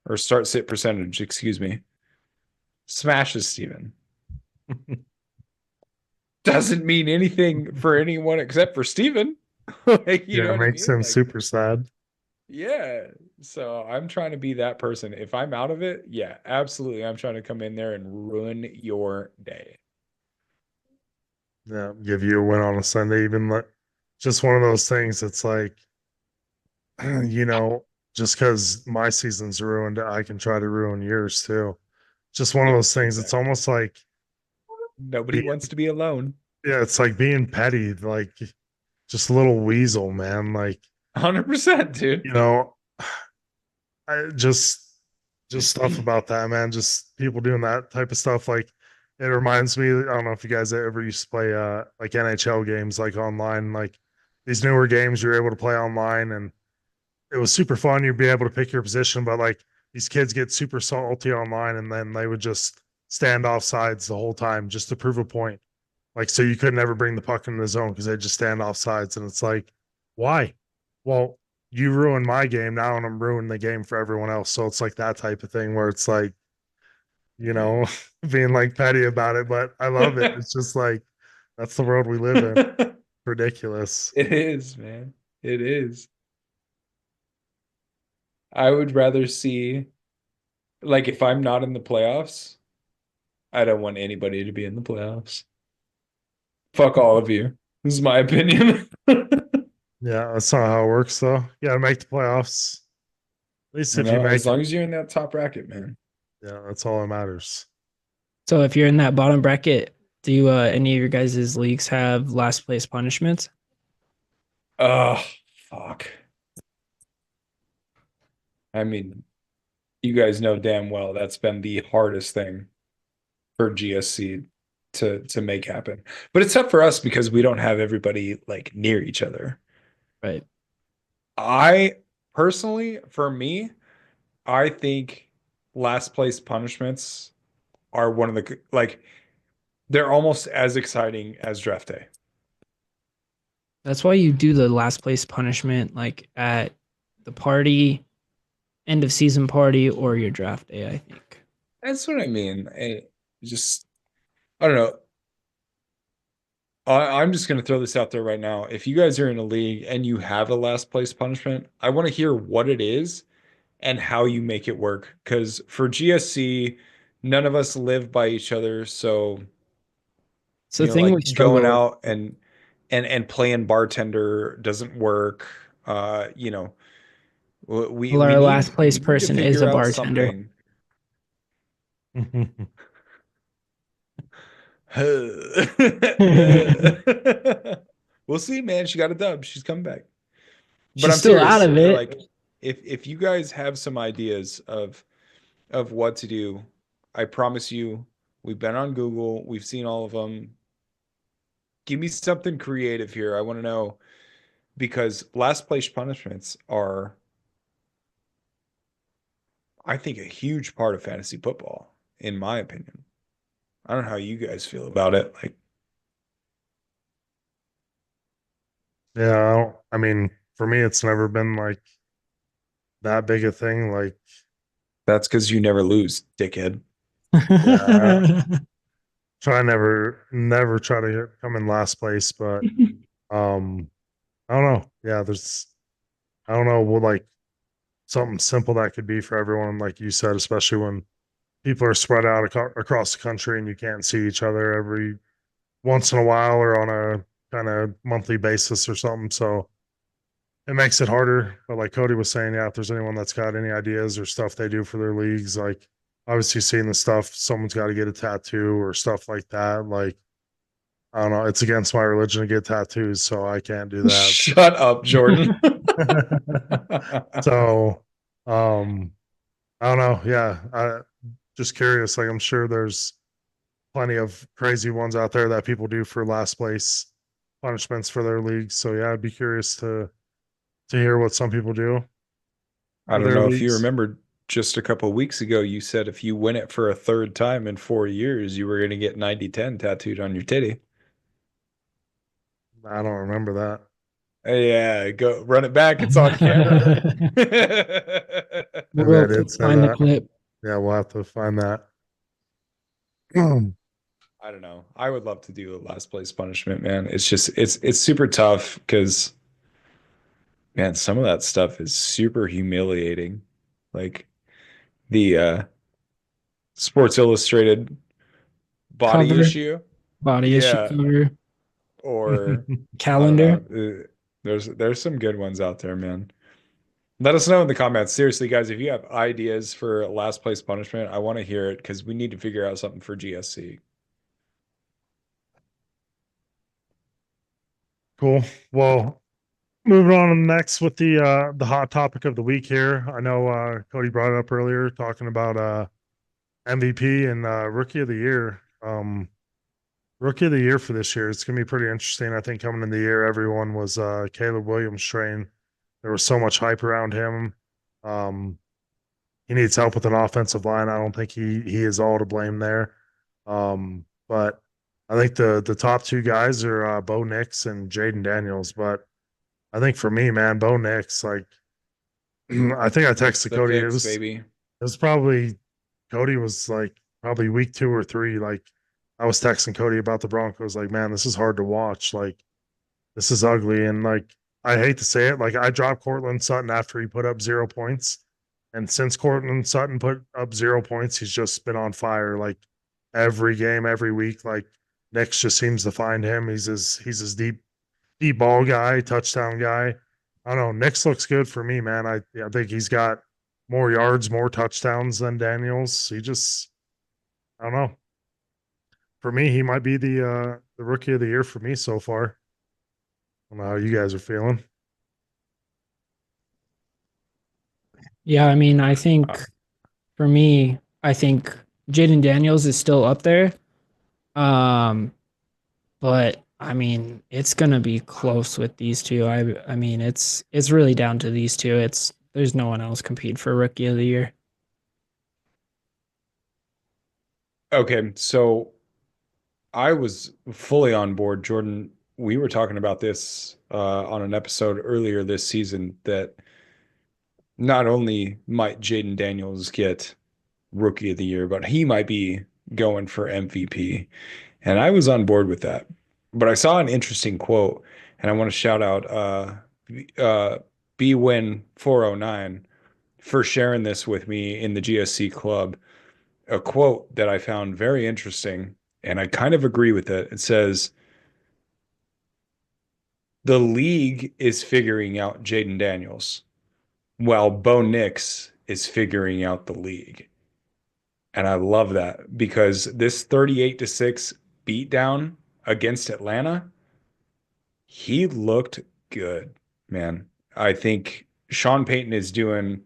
[SPEAKER 2] or start sit percentage, excuse me, smashes Steven. Doesn't mean anything for anyone except for Steven. Like, you know
[SPEAKER 3] Yeah, it
[SPEAKER 2] what I
[SPEAKER 3] makes
[SPEAKER 2] mean?
[SPEAKER 3] him
[SPEAKER 2] Like,
[SPEAKER 3] super sad.
[SPEAKER 2] yeah. So I'm trying to be that person. If I'm out of it, yeah, absolutely. I'm trying to come in there and ruin your day.
[SPEAKER 3] Yeah, give you a win on a Sunday, even like just one of those things. It's like, you know, just because my season's ruined, I can try to ruin yours too. Just one of
[SPEAKER 2] Yeah,
[SPEAKER 3] those things. It's
[SPEAKER 2] exactly.
[SPEAKER 3] almost like
[SPEAKER 2] Nobody
[SPEAKER 3] being,
[SPEAKER 2] wants to be alone.
[SPEAKER 3] yeah, it's like being petty, like just a little weasel, man. Like,
[SPEAKER 2] 100%, dude.
[SPEAKER 3] you know, I just stuff about that, man. Just people doing that type of stuff. Like, it reminds me, I don't know if you guys ever used to play like NHL games like online, like these newer games you're able to play online, and it was super fun. You'd be able to pick your position, but like these kids get super salty online, and then they would just stand off sides the whole time just to prove a point. Like, so you could never bring the puck in the zone because they just stand off sides. And it's like, why? Well, you ruined my game now, and I'm ruining the game for everyone else. So it's like that type of thing where it's like, you know, being like petty about it, but I love it. It's just like, that's the world we live in. Ridiculous.
[SPEAKER 2] It is, man. It is. I would rather see, like, if I'm not in the playoffs, I don't want anybody to be in the playoffs. Fuck all of you. This is my opinion.
[SPEAKER 3] Yeah, that's not how it works, though. You got to make the playoffs. At least
[SPEAKER 2] You
[SPEAKER 3] if you
[SPEAKER 2] know, as
[SPEAKER 3] make it,
[SPEAKER 2] long as you're in that top bracket, man.
[SPEAKER 3] yeah, that's all that matters.
[SPEAKER 4] So if you're in that bottom bracket, do any of your guys' leagues have last place punishments?
[SPEAKER 2] Oh, fuck. I mean, you guys know damn well that's been the hardest thing for GSC to make happen. But it's tough for us because we don't have everybody like near each other.
[SPEAKER 4] Right.
[SPEAKER 2] I personally, for me, I think last place punishments are one of the like they're almost as exciting as draft day.
[SPEAKER 4] That's why you do the last place punishment like at the party, end of season party, or your draft day, I think.
[SPEAKER 2] That's what I mean. Just I don't know. I'm just going to throw this out there right now. If you guys are in a league and you have a last place punishment, I want to hear what it is and how you make it work. Because for GSC, none of us live by each other, so
[SPEAKER 4] It's the thing we
[SPEAKER 2] like going
[SPEAKER 4] struggle with.
[SPEAKER 2] out and playing bartender doesn't work. We
[SPEAKER 4] Well,
[SPEAKER 2] we
[SPEAKER 4] our
[SPEAKER 2] need
[SPEAKER 4] last
[SPEAKER 2] we
[SPEAKER 4] place
[SPEAKER 2] need to
[SPEAKER 4] person is a
[SPEAKER 2] figure out
[SPEAKER 4] bartender.
[SPEAKER 2] something. We'll see, man. She got a dub. She's coming back. But
[SPEAKER 4] She's
[SPEAKER 2] I'm
[SPEAKER 4] still out
[SPEAKER 2] serious.
[SPEAKER 4] of it.
[SPEAKER 2] Like, if you guys have some ideas of what to do, I promise you, we've been on Google, we've seen all of them. Give me something creative here. I want to know because last place punishments are, I think, a huge part of fantasy football, in my opinion. I don't know how you guys feel about it. Like,
[SPEAKER 3] Yeah, I mean, for me, it's never been like that big a thing. Like,
[SPEAKER 2] that's because you never lose, dickhead.
[SPEAKER 3] yeah, never try to come in last place, but um, I don't know. Yeah, I don't know what like something simple that could be for everyone, like you said, especially when people are spread out across the country and you can't see each other every once in a while or on a kind of monthly basis or something. So it makes it harder. But like Cody was saying, yeah, if there's anyone that's got any ideas or stuff they do for their leagues, like obviously seeing the stuff, someone's got to get a tattoo or stuff like that. Like, I don't know, it's against my religion to get tattoos, so I can't do that.
[SPEAKER 2] Shut up, Jordan.
[SPEAKER 3] So, I don't know. Yeah, just curious. Like, I'm sure there's plenty of crazy ones out there that people do for last place punishments for their leagues. So yeah, I'd be curious to hear what some people do
[SPEAKER 2] I
[SPEAKER 3] for
[SPEAKER 2] don't
[SPEAKER 3] their
[SPEAKER 2] know if you
[SPEAKER 3] leagues.
[SPEAKER 2] remember just a couple of weeks ago, you said if you win it for a third time in 4 years, you were going to get 90-10 tattooed on your titty.
[SPEAKER 3] I don't remember that.
[SPEAKER 2] Yeah, go run it back. It's on camera.
[SPEAKER 3] Maybe I
[SPEAKER 4] We'll
[SPEAKER 3] did say
[SPEAKER 4] find the
[SPEAKER 3] that.
[SPEAKER 4] clip.
[SPEAKER 3] Yeah, we'll have to find that.
[SPEAKER 2] I don't know. I would love to do a last place punishment, man. It's just it's super tough because man, some of that stuff is super humiliating. Like the Sports Illustrated body
[SPEAKER 4] Cover,
[SPEAKER 2] issue.
[SPEAKER 4] body issue
[SPEAKER 2] Yeah,
[SPEAKER 4] cover,
[SPEAKER 2] or I don't
[SPEAKER 4] calendar.
[SPEAKER 2] know. There's some good ones out there, man. Let us know in the comments. Seriously, guys, if you have ideas for last place punishment, I want to hear it because we need to figure out something for GSC.
[SPEAKER 3] Cool. Well, moving on next with the hot topic of the week here. I know Cody brought it up earlier talking about MVP and rookie of the year. Rookie of the year for this year. It's gonna be pretty interesting. I think coming in the year, everyone was Caleb Williams train. There was so much hype around him. Um, he needs help with an offensive line. I don't think he is all to blame there. But I think the top two guys are Bo Nix and Jaden Daniels. But I think for me, man, Bo Nix, like I think I
[SPEAKER 2] It's
[SPEAKER 3] texted
[SPEAKER 2] the
[SPEAKER 3] Cody.
[SPEAKER 2] fix, baby.
[SPEAKER 3] It was probably Cody was like probably week 2 or 3. Like I was texting Cody about the Broncos, like, man, this is hard to watch. Like this is ugly. And like I hate to say it, like I dropped Cortland Sutton after he put up 0 points. And since Cortland Sutton put up 0 points, he's just been on fire. Like every game, every week. Like Nix just seems to find him. He's his deep ball guy, touchdown guy. I don't know. Nix looks good for me, man. I think he's got more yards, more touchdowns than Daniels. He just I don't know. For me, he might be the rookie of the year for me so far. I don't know how you guys are feeling.
[SPEAKER 4] Yeah, I mean, I
[SPEAKER 2] Uh,
[SPEAKER 4] think for me, I think Jaden Daniels is still up there. Um, but I mean, it's gonna be close with these two. I mean, it's really down to these two. There's no one else compete for rookie of the year.
[SPEAKER 2] Okay, so I was fully on board, Jordan. We were talking about this on an episode earlier this season that not only might Jaden Daniels get Rookie of the Year, but he might be going for MVP. And I was on board with that. But I saw an interesting quote, and I want to shout out uh, BWin409 for sharing this with me in the GSC club. A quote that I found very interesting, and I kind of agree with it. It says, the league is figuring out Jaden Daniels while Bo Nix is figuring out the league. And I love that because this 38-6 beatdown against Atlanta, he looked good, man. I think Sean Payton is doing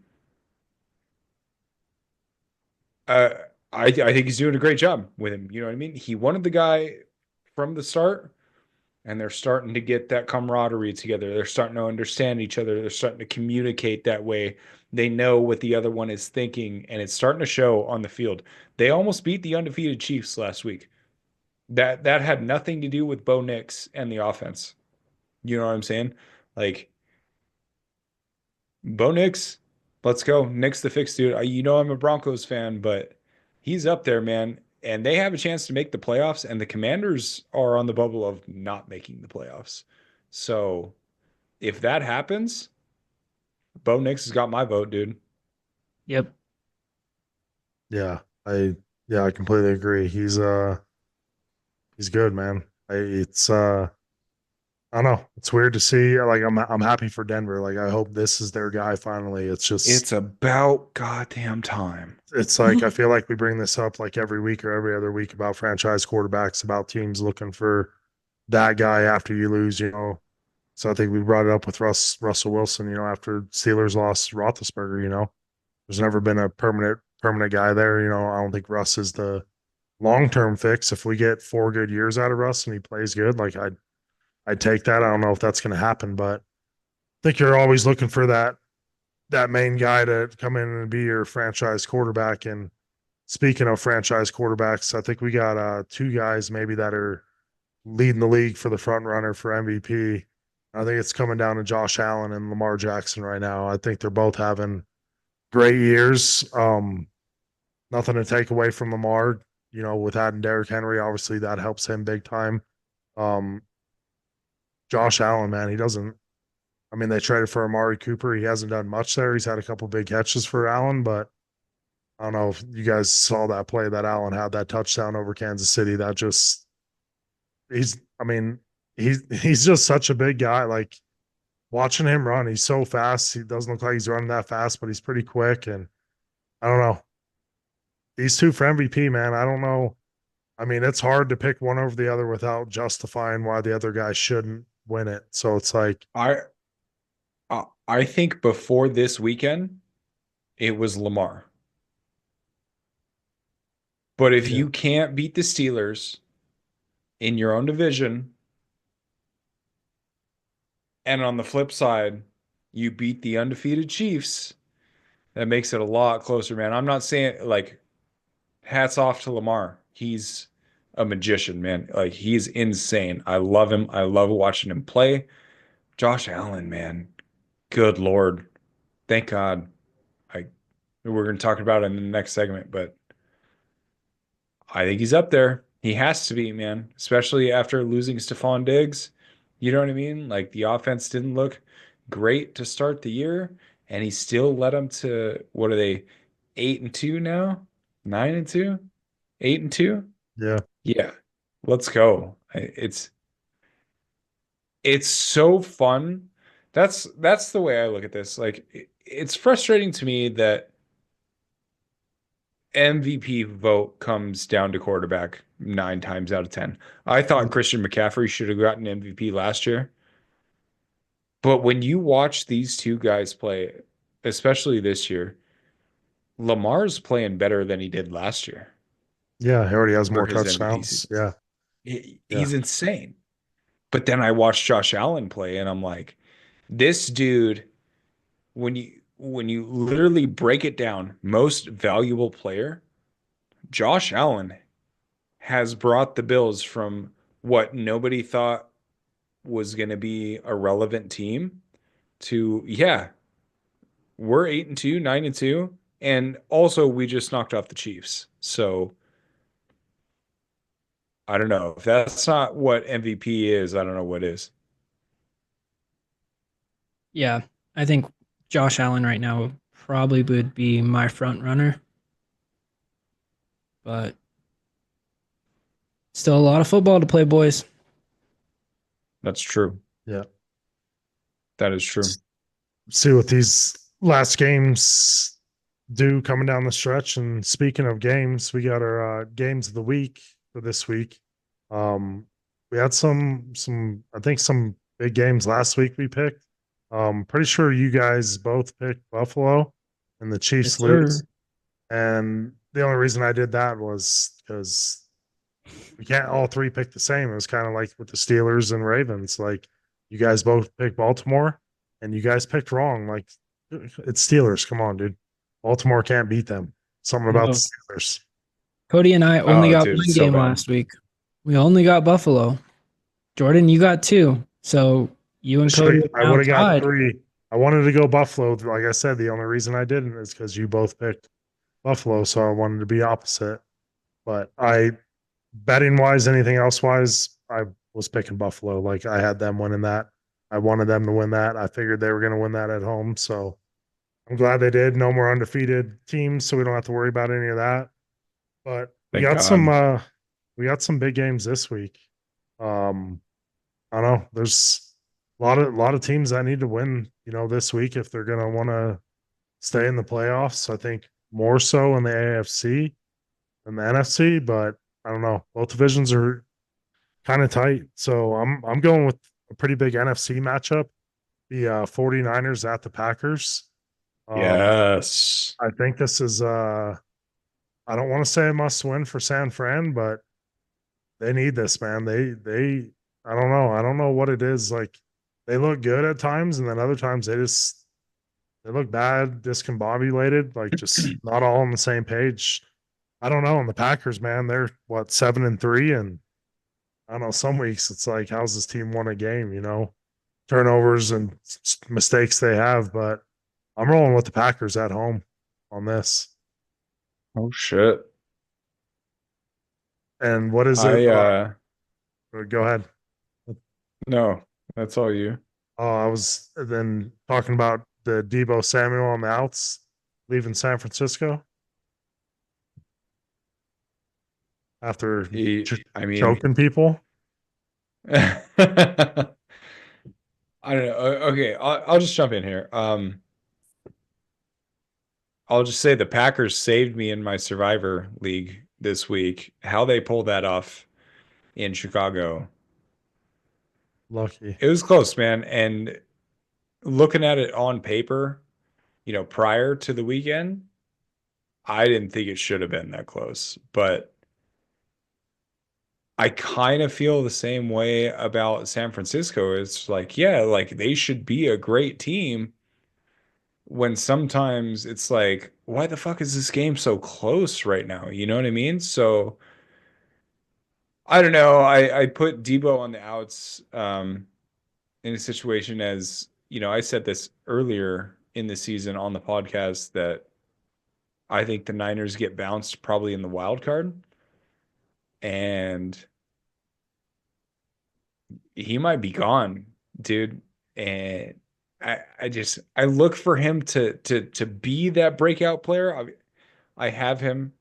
[SPEAKER 2] uh I think he's doing a great job with him. You know what I mean? He wanted the guy from the start, and they're starting to get that camaraderie together. They're starting to understand each other. They're starting to communicate that way. They know what the other one is thinking, and it's starting to show on the field. They almost beat the undefeated Chiefs last week. That had nothing to do with Bo Nix and the offense. You know what I'm saying? Like Bo Nix, let's go. Nix the fix, dude. You know I'm a Broncos fan, but he's up there, man. And they have a chance to make the playoffs, and the Commanders are on the bubble of not making the playoffs. So if that happens, Bo Nix has got my vote, dude.
[SPEAKER 4] Yep.
[SPEAKER 3] Yeah, I completely agree. He's good, man. I don't know. It's weird to see. Like I'm happy for Denver. Like I hope this is their guy finally. It's just
[SPEAKER 2] It's about goddamn time.
[SPEAKER 3] it's like I feel like we bring this up like every week or every other week about franchise quarterbacks, about teams looking for that guy after you lose, you know. So I think we brought it up with Russell Wilson, you know, after Steelers lost Roethlisberger, you know. There's never been a permanent guy there. You know, I don't think Russ is the long term fix. If we get 4 good years out of Russ and he plays good, like I'd take that. I don't know if that's gonna happen, but I think you're always looking for that main guy to come in and be your franchise quarterback. And speaking of franchise quarterbacks, I think we got two guys maybe that are leading the league for the front runner for MVP. I think it's coming down to Josh Allen and Lamar Jackson right now. I think they're both having great years. Nothing to take away from Lamar, you know, with adding Derrick Henry, obviously that helps him big time. Um, Josh Allen, man, he doesn't. I mean, they traded for Amari Cooper. He hasn't done much there. He's had a couple big catches for Allen, but I don't know if you guys saw that play that Allen had, that touchdown over Kansas City. That just he's. I mean, he's just such a big guy. Like watching him run, he's so fast. He doesn't look like he's running that fast, but he's pretty quick. And I don't know. These two for MVP, man. I don't know. I mean, it's hard to pick one over the other without justifying why the other guy shouldn't win it. So it's like,
[SPEAKER 2] I think before this weekend, it was Lamar. But if
[SPEAKER 3] yeah,
[SPEAKER 2] you can't beat the Steelers in your own division, and on the flip side, you beat the undefeated Chiefs, that makes it a lot closer, man. I'm not saying like hats off to Lamar. He's a magician, man. Like he's insane. I love him. I love watching him play. Josh Allen, man. Good Lord. Thank God. I we're going to talk about it in the next segment, but I think he's up there. He has to be, man, especially after losing Stephon Diggs. You know what I mean? Like the offense didn't look great to start the year, and he still led them to what are they, 8-2 now? 9-2? 8-2?
[SPEAKER 3] yeah,
[SPEAKER 2] Yeah. Let's go. It's so fun. That's the way I look at this. Like it's frustrating to me that MVP vote comes down to quarterback 9 times out of 10. I thought Christian McCaffrey should have gotten MVP last year. But when you watch these two guys play, especially this year, Lamar's playing better than he did last year
[SPEAKER 3] yeah. He already has
[SPEAKER 2] for
[SPEAKER 3] more
[SPEAKER 2] his MVP
[SPEAKER 3] touchdowns.
[SPEAKER 2] season.
[SPEAKER 3] Yeah, yeah,
[SPEAKER 2] He's insane. But then I watched Josh Allen play and I'm like, this dude, when you literally break it down, most valuable player, Josh Allen has brought the Bills from what nobody thought was going to be a relevant team to, yeah, we're 8-2, 9-2. And also, we just knocked off the Chiefs. So I don't know. If that's not what MVP is, I don't know what is.
[SPEAKER 4] Yeah. I think Josh Allen right now probably would be my front runner, but still a lot of football to play, boys.
[SPEAKER 2] That's true.
[SPEAKER 3] yeah.
[SPEAKER 2] That is true.
[SPEAKER 3] See what these last games do coming down the stretch. And speaking of games, we got our games of the week for this week. We had some I think some big games last week we picked. Pretty sure you guys both picked Buffalo and the
[SPEAKER 4] Yes,
[SPEAKER 3] Chiefs
[SPEAKER 4] sir.
[SPEAKER 3] lose. And the only reason I did that was because we can't all three pick the same. It was kind of like with the Steelers and Ravens. Like you guys both picked Baltimore and you guys picked wrong. Like it's Steelers. Come on, dude. Baltimore can't beat them. Something about the
[SPEAKER 4] No.
[SPEAKER 3] Steelers.
[SPEAKER 4] Cody and I only
[SPEAKER 2] Oh,
[SPEAKER 4] got
[SPEAKER 2] dude,
[SPEAKER 4] one
[SPEAKER 2] it's so
[SPEAKER 4] game
[SPEAKER 2] bad.
[SPEAKER 4] last week. We only got Buffalo. Jordan, you got two. So you and Cody are
[SPEAKER 3] I
[SPEAKER 4] now
[SPEAKER 3] would have got
[SPEAKER 4] tied.
[SPEAKER 3] three. I wanted to go Buffalo. Like I said, the only reason I didn't is because you both picked Buffalo. So I wanted to be opposite. But betting wise, anything else wise, I was picking Buffalo. Like I had them winning that. I wanted them to win that. I figured they were going to win that at home. So I'm glad they did. No more undefeated teams, so we don't have to worry about any of that. But
[SPEAKER 2] Thank God.
[SPEAKER 3] we got some big games this week. I don't know. There's a lot of teams that need to win, this week if they're gonna want to stay in the playoffs. I think more so in the AFC than the NFC, but I don't know. Both divisions are kind of tight. So I'm going with a pretty big NFC matchup. The 49ers at the Packers.
[SPEAKER 2] Yes.
[SPEAKER 3] I think this is I don't want to say a must win for San Fran, but they need this, man. They I don't know. I don't know what it is. Like they look good at times, and then other times they look bad, discombobulated, like just not all on the same page. I don't know. And the Packers, man, they're what 7-3, and I don't know. Some weeks it's like, how's this team won a game? Turnovers and mistakes they have, but I'm rolling with the Packers at home on this.
[SPEAKER 2] Oh shit.
[SPEAKER 3] And what is it?
[SPEAKER 2] I
[SPEAKER 3] Go ahead.
[SPEAKER 2] no, that's all you.
[SPEAKER 3] Oh, I was then talking about the Debo Samuel on the outs leaving San Francisco after
[SPEAKER 2] I mean,
[SPEAKER 3] choking people.
[SPEAKER 2] I don't know. Okay, I'll just jump in here. I'll just say the Packers saved me in my Survivor League this week. How they pulled that off in Chicago.
[SPEAKER 3] Lucky.
[SPEAKER 2] It was close, man. And looking at it on paper, prior to the weekend, I didn't think it should have been that close. But I kind of feel the same way about San Francisco. It's like, yeah, like they should be a great team when sometimes it's like, why the fuck is this game so close right now? You know what I mean? So I don't know. I put Debo on the outs in a situation as, I said this earlier in the season on the podcast that I think the Niners get bounced probably in the wild card. And he might be gone, dude. And I look for him to be that breakout player. I have him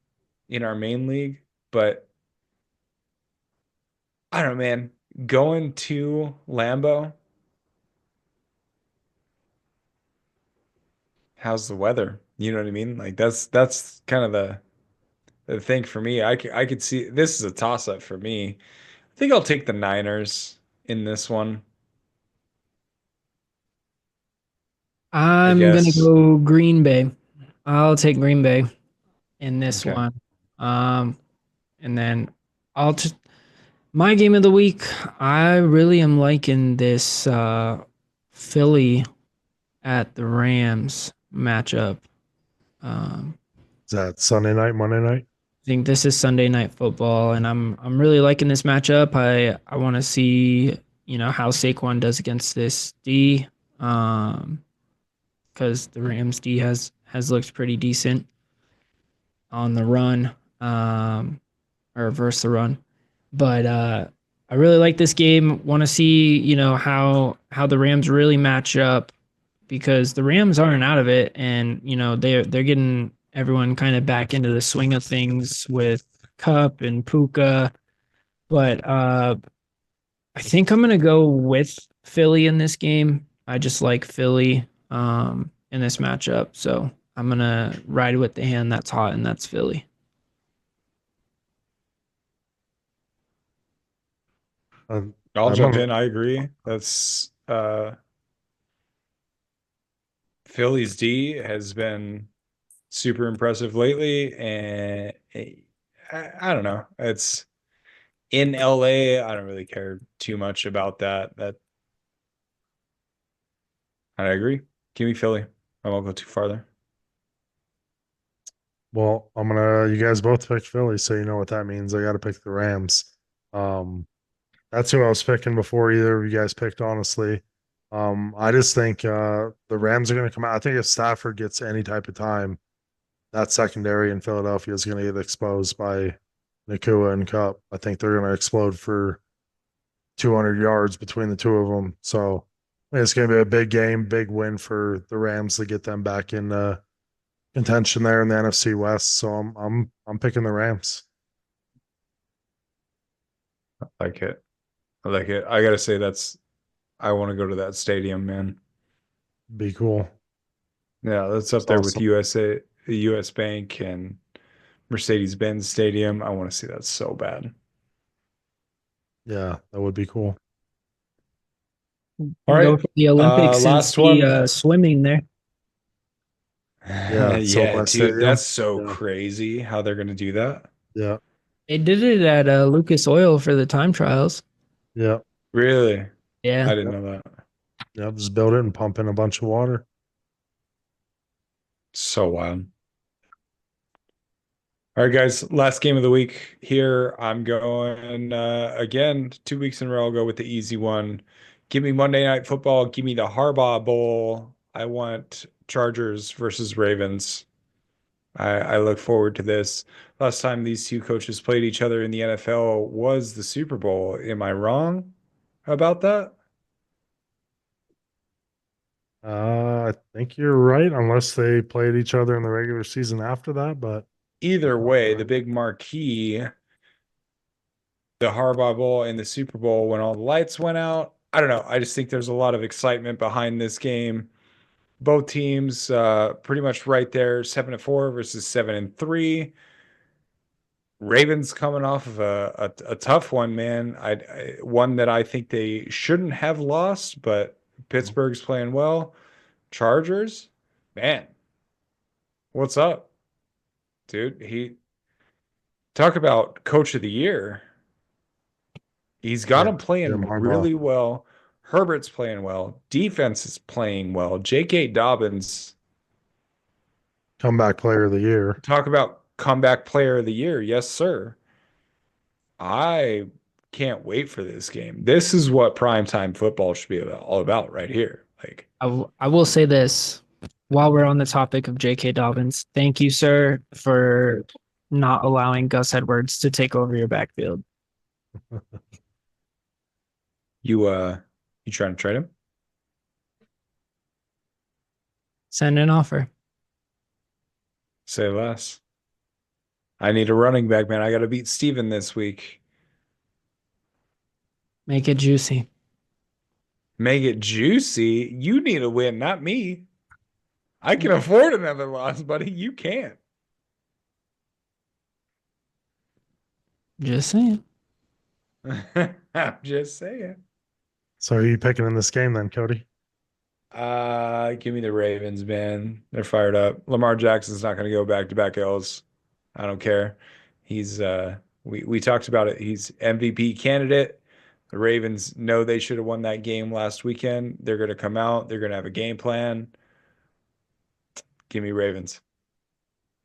[SPEAKER 2] in our main league, but I don't know, man. Going to Lambeau, how's the weather? You know what I mean? Like that's kind of the thing for me. I could see this is a toss up for me. I think I'll take the Niners in this one, I
[SPEAKER 4] I'm gonna
[SPEAKER 2] guess.
[SPEAKER 4] go Green Bay. I'll take Green Bay in this
[SPEAKER 2] Okay.
[SPEAKER 4] one. And then I'll just my game of the week. I really am liking this Philly at the Rams matchup.
[SPEAKER 3] Is that Sunday night, Monday night?
[SPEAKER 4] I think this is Sunday night football, and I'm really liking this matchup. I want to see how Saquon does against this D, because the Rams D has looked pretty decent on the run, or versus the run. But I really like this game. Want to see how the Rams really match up, because the Rams aren't out of it, and they're getting everyone kind of back into the swing of things with Cup and Puka. But I think I'm gonna go with Philly in this game. I just like Philly in this matchup. So I'm gonna ride with the hand that's hot, and that's Philly.
[SPEAKER 2] I'll
[SPEAKER 3] I'm
[SPEAKER 2] jump
[SPEAKER 3] gonna,
[SPEAKER 2] in. I agree. That's Philly's D has been super impressive lately, and I don't know. It's in LA. I don't really care too much about that. I agree. Give me Philly. I won't go too farther.
[SPEAKER 3] well, you guys both picked Philly, so you know what that means. I got to pick the Rams. Um, that's who I was picking before either of you guys picked, honestly. I just think the Rams are going to come out. I think if Stafford gets any type of time, that secondary in Philadelphia is going to get exposed by Nakua and Cup. I think they're going to explode for 200 yards between the two of them. So I think it's going to be a big game, big win for the Rams to get them back in contention there in the NFC West. So I'm picking the Rams.
[SPEAKER 2] I like it. I like it. I gotta say I want to go to that stadium, man.
[SPEAKER 3] Be cool.
[SPEAKER 2] Yeah, that's up
[SPEAKER 3] It's
[SPEAKER 2] there with
[SPEAKER 3] awesome.
[SPEAKER 2] US Bank and Mercedes-Benz Stadium. I want to see that so bad.
[SPEAKER 3] Yeah, that would be cool.
[SPEAKER 2] All
[SPEAKER 4] And go
[SPEAKER 2] right.
[SPEAKER 4] for the Olympics and
[SPEAKER 2] Last
[SPEAKER 4] see
[SPEAKER 2] one.
[SPEAKER 4] swimming there.
[SPEAKER 3] Yeah,
[SPEAKER 2] Yeah,
[SPEAKER 3] SoFi
[SPEAKER 2] dude, that's
[SPEAKER 3] Stadium.
[SPEAKER 2] so
[SPEAKER 3] Yeah,
[SPEAKER 2] crazy how they're gonna do that.
[SPEAKER 3] yeah,
[SPEAKER 4] They did it at Lucas Oil for the time trials.
[SPEAKER 3] yeah,
[SPEAKER 2] Really?
[SPEAKER 4] Yeah.
[SPEAKER 2] I didn't
[SPEAKER 3] yep,
[SPEAKER 2] know that.
[SPEAKER 3] yep. Just build it and pump in a bunch of water.
[SPEAKER 2] So wild. All right, guys, last game of the week here. I'm going again, 2 weeks in a row. I'll go with the easy one. Give me Monday Night Football. Give me the Harbaugh Bowl. I want Chargers versus Ravens. I look forward to this. Last time these two coaches played each other in the NFL was the Super Bowl. Am I wrong about that?
[SPEAKER 3] I think you're right, unless they played each other in the regular season after that. But
[SPEAKER 2] Either
[SPEAKER 3] that's
[SPEAKER 2] way, the
[SPEAKER 3] right.
[SPEAKER 2] big marquee, the Harbaugh Bowl and the Super Bowl when all the lights went out. I don't know. I just think there's a lot of excitement behind this game. Both teams pretty much right there, 7-4 versus 7-3. Ravens coming off of a tough one, man. One that I think they shouldn't have lost, but Pittsburgh's playing well. Chargers, man, what's up, dude? He talk about coach of the year. He's got
[SPEAKER 3] Yeah,
[SPEAKER 2] him
[SPEAKER 3] Jim
[SPEAKER 2] playing
[SPEAKER 3] Harbaugh,
[SPEAKER 2] really well. Herbert's playing well. Defense is playing well. J.K. Dobbins,
[SPEAKER 3] comeback player of the year.
[SPEAKER 2] talk about comeback player of the year. Yes, sir. I can't wait for this game. This is what primetime football should be all about right here. Like,
[SPEAKER 4] I will say this while we're on the topic of J.K. Dobbins. Thank you, sir, for not allowing Gus Edwards to take over your backfield.
[SPEAKER 2] you trying to trade him?
[SPEAKER 4] Send an offer.
[SPEAKER 2] Say less. I need a running back, man. I got to beat Steven this week.
[SPEAKER 4] Make it juicy.
[SPEAKER 2] Make it juicy. You need a win, not me. I can afford another loss, buddy. You can't.
[SPEAKER 4] Just saying.
[SPEAKER 2] I'm just saying.
[SPEAKER 3] So are you picking in this game then, Cody?
[SPEAKER 2] Give me the Ravens, man. They're fired up. Lamar Jackson's not going to go back-to-back L's. I don't care. He's we talked about it. He's MVP candidate. The Ravens know they should have won that game last weekend. They're going to come out. They're going to have a game plan. Give me Ravens.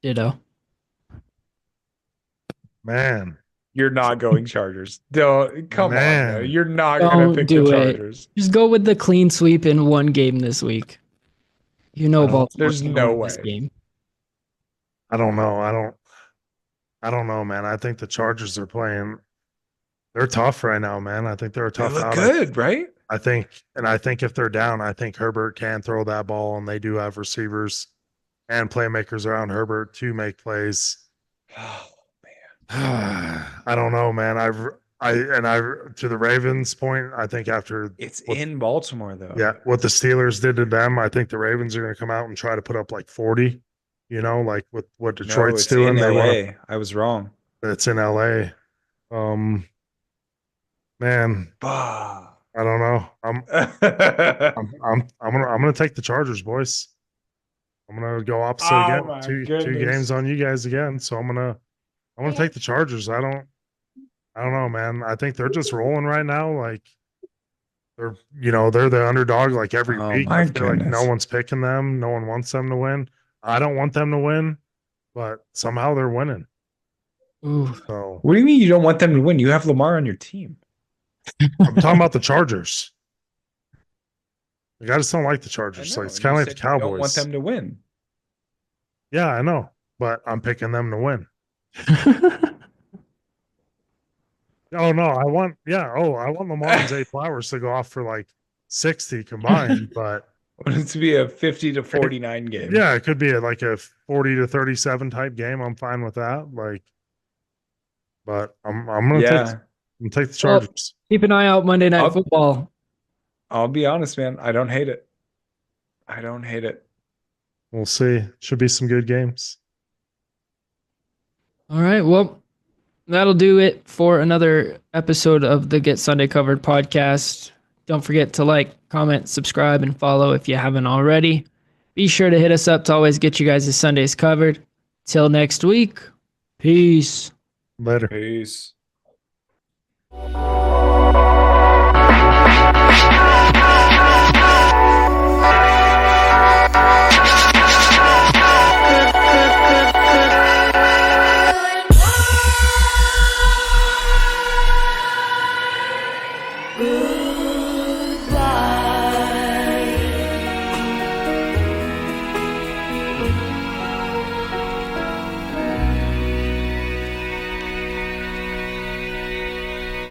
[SPEAKER 4] Ditto.
[SPEAKER 3] Man,
[SPEAKER 2] You're not going Chargers. Don't come on, man.
[SPEAKER 3] man.
[SPEAKER 2] You're not going to
[SPEAKER 4] Don't
[SPEAKER 2] pick the
[SPEAKER 4] do it.
[SPEAKER 2] Chargers.
[SPEAKER 4] Just go with the clean sweep in one game this week. You know
[SPEAKER 3] I don't
[SPEAKER 4] Baltimore
[SPEAKER 2] There's
[SPEAKER 4] can
[SPEAKER 2] no
[SPEAKER 4] win this
[SPEAKER 2] way.
[SPEAKER 4] game.
[SPEAKER 3] I don't know. I don't know, man. I think the Chargers are playing. They're tough right now, man. I think they're a
[SPEAKER 2] They
[SPEAKER 3] tough
[SPEAKER 2] look
[SPEAKER 3] out.
[SPEAKER 2] good, right?
[SPEAKER 3] I think if they're down, I think Herbert can throw that ball, and they do have receivers and playmakers around Herbert to make plays.
[SPEAKER 2] Oh,
[SPEAKER 3] I don't know, man. I to the Ravens point, I think after
[SPEAKER 2] it's
[SPEAKER 3] what
[SPEAKER 2] in Baltimore, though.
[SPEAKER 3] yeah, what the Steelers did to them, I think the Ravens are going to come out and try to put up like 40. You know, like with what
[SPEAKER 2] No,
[SPEAKER 3] Detroit's
[SPEAKER 2] it's in
[SPEAKER 3] doing. They want
[SPEAKER 2] LA. I was wrong.
[SPEAKER 3] it's in LA. Man,
[SPEAKER 2] Bah.
[SPEAKER 3] I don't know. I'm gonna take the Chargers, boys. I'm gonna go opposite
[SPEAKER 2] Oh
[SPEAKER 3] again.
[SPEAKER 2] my
[SPEAKER 3] Two games
[SPEAKER 2] goodness.
[SPEAKER 3] on you guys again. So I'm gonna take the Chargers. I don't know, man. I think they're just rolling right now. Like they're the underdog like every
[SPEAKER 2] Oh
[SPEAKER 3] week. I
[SPEAKER 2] my
[SPEAKER 3] feel like no
[SPEAKER 2] goodness.
[SPEAKER 3] one's picking them. No one wants them to win. I don't want them to win, but somehow they're winning.
[SPEAKER 4] Ooh.
[SPEAKER 3] So
[SPEAKER 2] What do you mean you don't want them to win? You have Lamar on your team.
[SPEAKER 3] I'm talking about the Chargers. Like, I just don't like the
[SPEAKER 2] I
[SPEAKER 3] Chargers.
[SPEAKER 2] know.
[SPEAKER 3] Like it's
[SPEAKER 2] You
[SPEAKER 3] kind of like the
[SPEAKER 2] said you don't want
[SPEAKER 3] Cowboys.
[SPEAKER 2] them to win.
[SPEAKER 3] Yeah, I know, but I'm picking them to win. Oh no, I want Lamar and Zay Flowers to go off for like 60 combined, but
[SPEAKER 2] I want it to be a 50-49 game.
[SPEAKER 3] yeah, it could be like a 40-37 type game. I'm fine with that. Like, but I'm gonna take the
[SPEAKER 4] Well,
[SPEAKER 3] Chargers.
[SPEAKER 4] keep an eye out Monday Night
[SPEAKER 2] I'll-
[SPEAKER 4] Football.
[SPEAKER 2] I'll be honest, man. I don't hate it. I don't hate it.
[SPEAKER 3] We'll see. Should be some good games.
[SPEAKER 4] All right. Well, that'll do it for another episode of the Get Sunday Covered podcast. Don't forget to like, comment, subscribe, and follow if you haven't already. Be sure to hit us up to always get you guys' Sundays covered. Till next week, peace.
[SPEAKER 3] Later.
[SPEAKER 2] Peace.
[SPEAKER 5] Ooh.